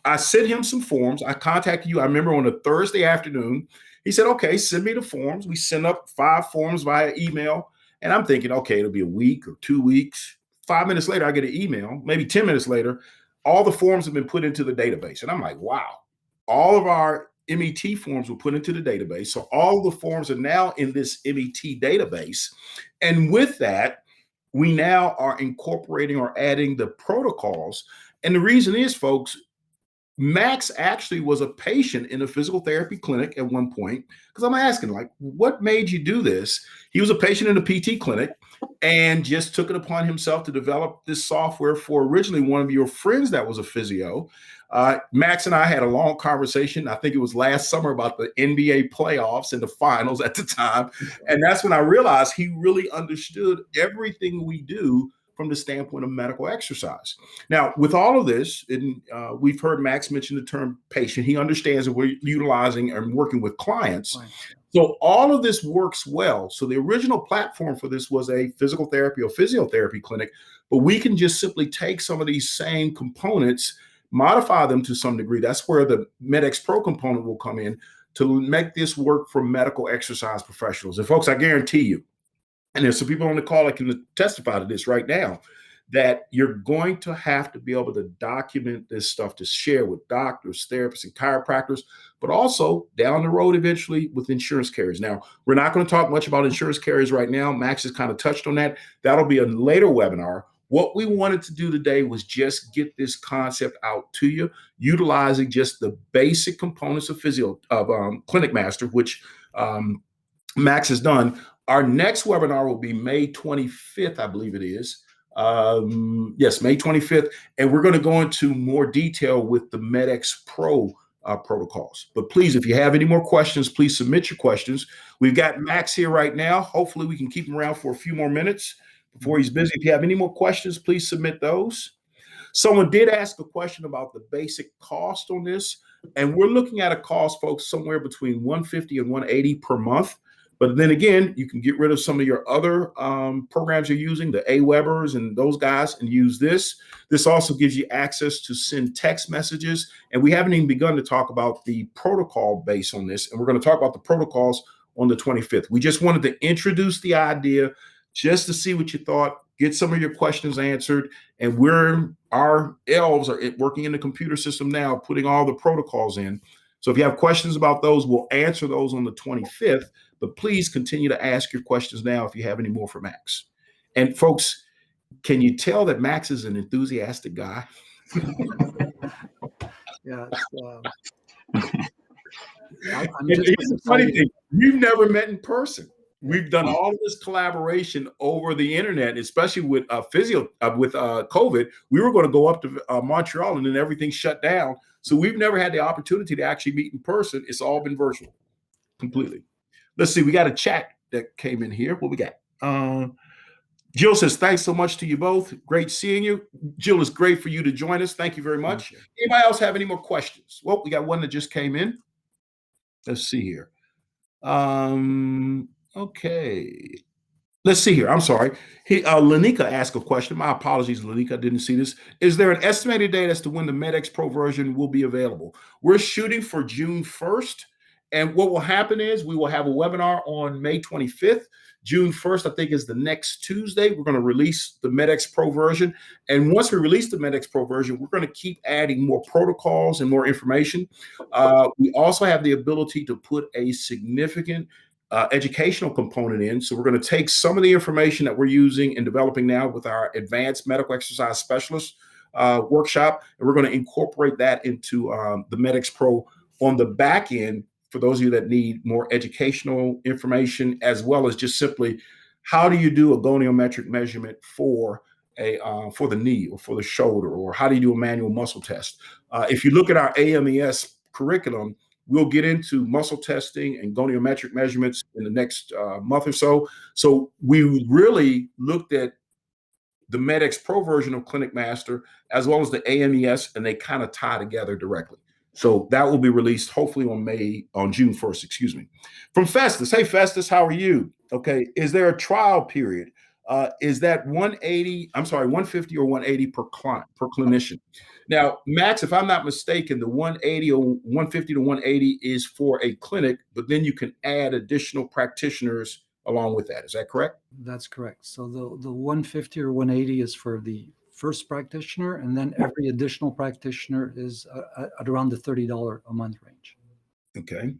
I sent him some forms. I contacted you. I remember on a Thursday afternoon, he said, okay, send me the forms. We sent up 5 forms via email. And I'm thinking, okay, it'll be a week or 2 weeks. 5 minutes later, I get an email, maybe 10 minutes later, all the forms have been put into the database. And I'm like, wow, all of our MET forms were put into the database. So all the forms are now in this MET database. And with that, we now are incorporating or adding the protocols. And the reason is, folks, Max actually was a patient in a physical therapy clinic at one point, because I'm asking, like, what made you do this? He was a patient in a PT clinic and just took it upon himself to develop this software for originally one of your friends that was a physio. Max and I had a long conversation. I think it was last summer about the NBA playoffs and the finals at the time. And that's when I realized he really understood everything we do from the standpoint of medical exercise. Now, with all of this, and we've heard Max mention the term patient. He understands that we're utilizing and working with clients. Fine. So all of this works well. So the original platform for this was a physical therapy or physiotherapy clinic, but we can just simply take some of these same components, modify them to some degree. That's where the MedXPro component will come in to make this work for medical exercise professionals. And folks, I guarantee you, and there's some people on the call that can testify to this right now, that you're going to have to be able to document this stuff to share with doctors, therapists, and chiropractors, but also down the road eventually with insurance carriers. Now, we're not going to talk much about insurance carriers right now. Max has kind of touched on that. That'll be a later webinar. What we wanted to do today was just get this concept out to you, utilizing just the basic components of ClinicMaster, which Max has done. Our next webinar will be May 25th, I believe it is. Yes, May 25th. And we're going to go into more detail with the MedXPro protocols. But please, if you have any more questions, please submit your questions. We've got Max here right now. Hopefully we can keep him around for a few more minutes before he's busy. If you have any more questions, please submit those. Someone did ask a question about the basic cost on this. And we're looking at a cost, folks, somewhere between $150 and $180 per month. But then again, you can get rid of some of your other programs you're using, the AWebers and those guys, and use this. This also gives you access to send text messages. And we haven't even begun to talk about the protocol base on this. And we're going to talk about the protocols on the 25th. We just wanted to introduce the idea just to see what you thought, get some of your questions answered. And our elves are working in the computer system now, putting all the protocols in. So if you have questions about those, we'll answer those on the 25th. But please continue to ask your questions now if you have any more for Max. And folks, can you tell that Max is an enthusiastic guy? Yeah. It's a funny thing. We've never met in person. We've done all of this collaboration over the internet, especially with COVID. We were going to go up to Montreal, and then everything shut down. So we've never had the opportunity to actually meet in person. It's all been virtual, completely. Let's see. We got a chat that came in here. What we got? Jill says, thanks so much to you both. Great seeing you. Jill, it's great for you to join us. Thank you very much. Anybody else have any more questions? Well, we got one that just came in. Let's see here. Okay. Let's see here. I'm sorry. Lanika asked a question. My apologies, Lanika. I didn't see this. Is there an estimated date as to when the MedXPro version will be available? We're shooting for June 1st. And what will happen is we will have a webinar on May 25th. June 1st, I think, is the next Tuesday. We're going to release the MedXPro version. And once we release the MedXPro version, we're going to keep adding more protocols and more information. We also have the ability to put a significant educational component in. So we're going to take some of the information that we're using and developing now with our advanced medical exercise specialist workshop, and we're going to incorporate that into the MedXPro on the back end for those of you that need more educational information, as well as just simply how do you do a goniometric measurement for for the knee or for the shoulder, or how do you do a manual muscle test? If you look at our AMES curriculum, we'll get into muscle testing and goniometric measurements in the next month or so. So we really looked at the MedXPro version of ClinicMaster as well as the AMES, and they kind of tie together directly. So that will be released hopefully on June 1st, excuse me. From Festus. Hey, Festus, how are you? Okay. Is there a trial period? Is that 150 or 180 per clinician? Now, Max, if I'm not mistaken, the 180 or 150 to 180 is for a clinic, but then you can add additional practitioners along with that. Is that correct? That's correct. So the 150 or 180 is for the first practitioner, and then every additional practitioner is at around the $30 a month range. Okay.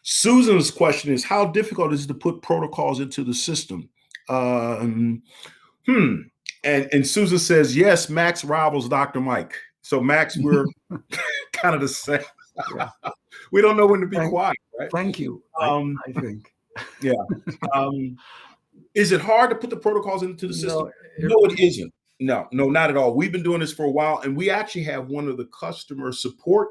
Susan's question is, how difficult is it to put protocols into the system? And Susan says, yes, Max rivals Dr. Mike. So Max, we're kind of the same. Yeah. We don't know when to be quiet, right? Thank you. I think. Yeah. Is it hard to put the protocols into the system? No, it isn't. No, not at all. We've been doing this for a while, and we actually have one of the customer support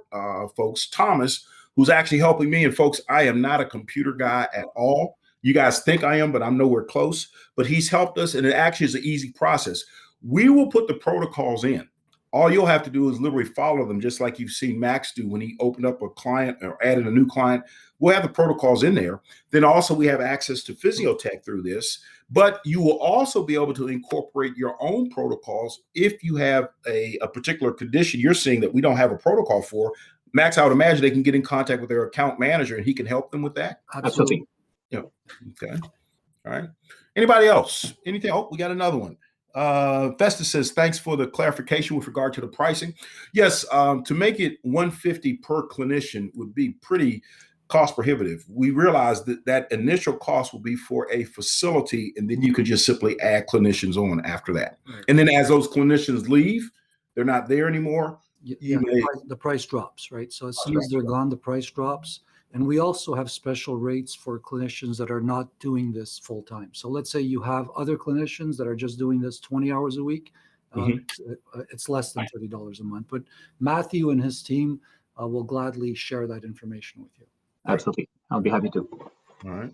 folks, Thomas, who's actually helping me. And folks, I am not a computer guy at all. You guys think I am, but I'm nowhere close. But he's helped us, and it actually is an easy process. We will put the protocols in. All you'll have to do is literally follow them, just like you've seen Max do when he opened up a client or added a new client. We'll have the protocols in there. Then also we have access to Physiotech through this, but you will also be able to incorporate your own protocols if you have a particular condition you're seeing that we don't have a protocol for. Max, I would imagine they can get in contact with their account manager and he can help them with that. Absolutely. Yeah. Okay. All right. Anybody else? Anything? Oh, we got another one. Festus says, thanks for the clarification with regard to the pricing. Yes, to make it 150 per clinician would be pretty cost prohibitive. We realize that initial cost will be for a facility, and then you can just simply add clinicians on after that. Right. And then as those clinicians leave, they're not there anymore. The price drops, right? So as soon as they're gone, the price drops. And we also have special rates for clinicians that are not doing this full time. So let's say you have other clinicians that are just doing this 20 hours a week. It's less than $30 a month. But Matthew and his team will gladly share that information with you. Absolutely. I'll be happy to. All right.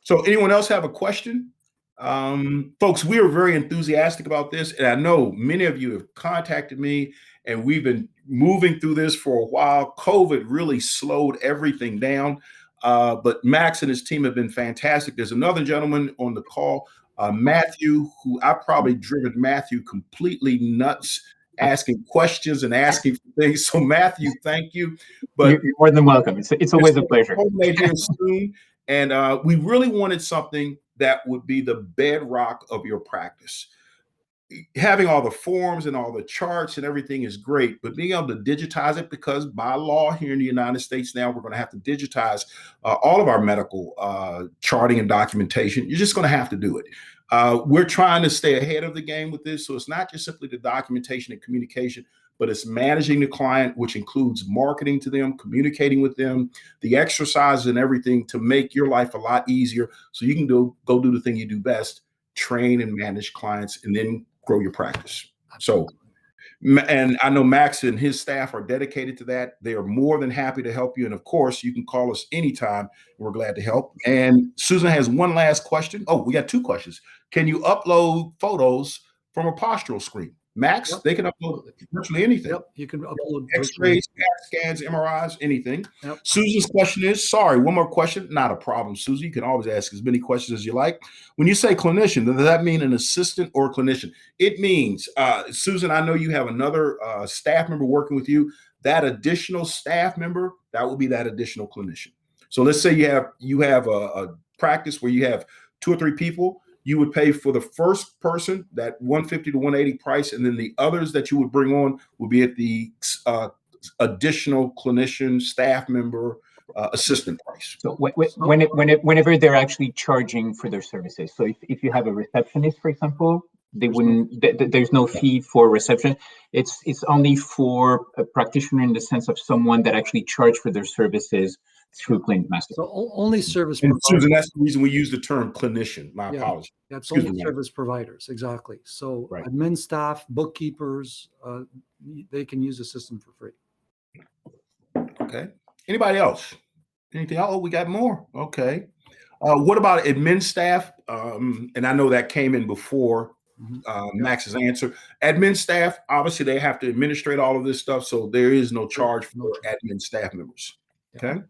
So anyone else have a question? Folks, we are very enthusiastic about this. And I know many of you have contacted me, and we've been moving through this for a while. COVID really slowed everything down. But Max and his team have been fantastic. There's another gentleman on the call, Matthew, who I've probably driven Matthew completely nuts, asking questions and asking for things. So Matthew, thank you. But you're more than welcome. It's always a pleasure. Here soon. And we really wanted something that would be the bedrock of your practice. Having all the forms and all the charts and everything is great, but being able to digitize it, because by law here in the United States now, we're going to have to digitize all of our medical charting and documentation. You're just going to have to do it. We're trying to stay ahead of the game with this. So it's not just simply the documentation and communication, but it's managing the client, which includes marketing to them, communicating with them, the exercises and everything to make your life a lot easier so you can go do the thing you do best, train and manage clients, and then grow your practice. So, and I know Max and his staff are dedicated to that. They are more than happy to help you. And of course, you can call us anytime. We're glad to help. And Susan has one last question. Oh, we got two questions. Can you upload photos from a postural screen? Max, They can upload virtually anything. Yep, you can upload X-rays, scans, MRIs, anything. Yep. Susan's question is, sorry, one more question. Not a problem, Susan. You can always ask as many questions as you like. When you say clinician, does that mean an assistant or a clinician? It means, Susan, I know you have another staff member working with you. That additional staff member, that will be that additional clinician. So let's say you have a practice where you have 2 or 3 people. You would pay for the first person, that 150 to 180 price, and then the others that you would bring on would be at the additional clinician, staff member, assistant price. So whenever they're actually charging for their services. So if you have a receptionist, for example, there's no fee for reception. It's only for a practitioner in the sense of someone that actually charge for their services through ClinicMaster. So only service And providers. Susan, that's the reason we use the term clinician. My apologies. That's Excuse only me, service providers, exactly. So Right. admin staff, bookkeepers, they can use the system for free. Okay. Anybody else? Anything else? Oh, we got more. Okay. What about admin staff? And I know that came in before Max's answer. Admin staff, obviously, they have to administrate all of this stuff, so there is no charge for admin staff members. Okay.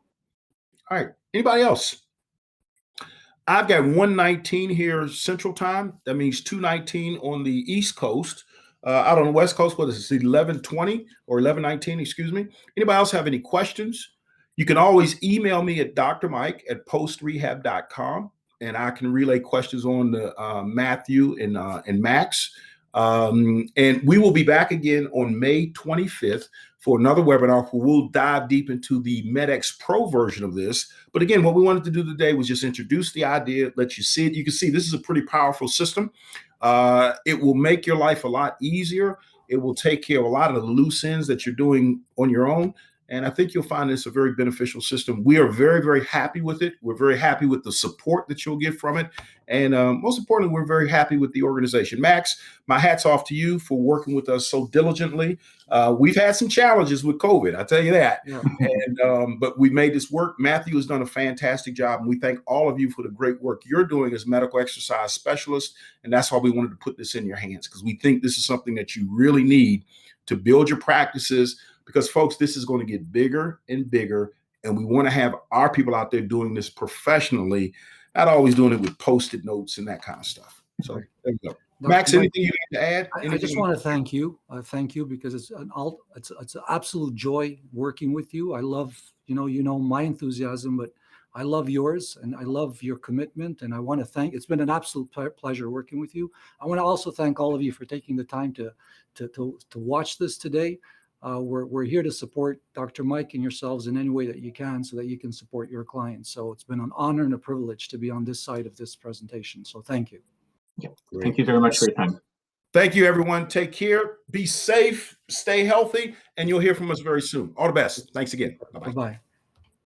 All right. Anybody else? I've got 1:19 here Central Time. That means 2:19 on the East Coast. Out on the West Coast, what is it, 11:20 or 11:19, excuse me. Anybody else have any questions? You can always email me at drmike@postrehab.com, and I can relay questions on to Matthew and Max. And we will be back again on May 25th for another webinar where we'll dive deep into the MedXPro version of this. But again, what we wanted to do today was just introduce the idea, let you see it. You can see this is a pretty powerful system. It will make your life a lot easier. It will take care of a lot of the loose ends that you're doing on your own. And I think you'll find this a very beneficial system. We are very, very happy with it. We're very happy with the support that you'll get from it. And most importantly, we're very happy with the organization. Max, my hat's off to you for working with us so diligently. We've had some challenges with COVID, I tell you that. Yeah. But we made this work. Matthew has done a fantastic job. And we thank all of you for the great work you're doing as medical exercise specialists. And that's why we wanted to put this in your hands, because we think this is something that you really need to build your practices. Because, folks, this is going to get bigger and bigger, and we want to have our people out there doing this professionally, not always doing it with Post-it notes and that kind of stuff. So there you go. Max, anything you need to add? I just want to thank you. Thank you, because it's an absolute joy working with you. I love, you know my enthusiasm, but I love yours, and I love your commitment. And I want to thank. It's been an absolute pleasure working with you. I want to also thank all of you for taking the time to watch this today. We're here to support Dr. Mike and yourselves in any way that you can, so that you can support your clients. So it's been an honor and a privilege to be on this side of this presentation. So thank you. Yeah. Thank you very much for your time. Thank you, everyone. Take care. Be safe. Stay healthy. And you'll hear from us very soon. All the best. Thanks again. Bye-bye. Bye-bye.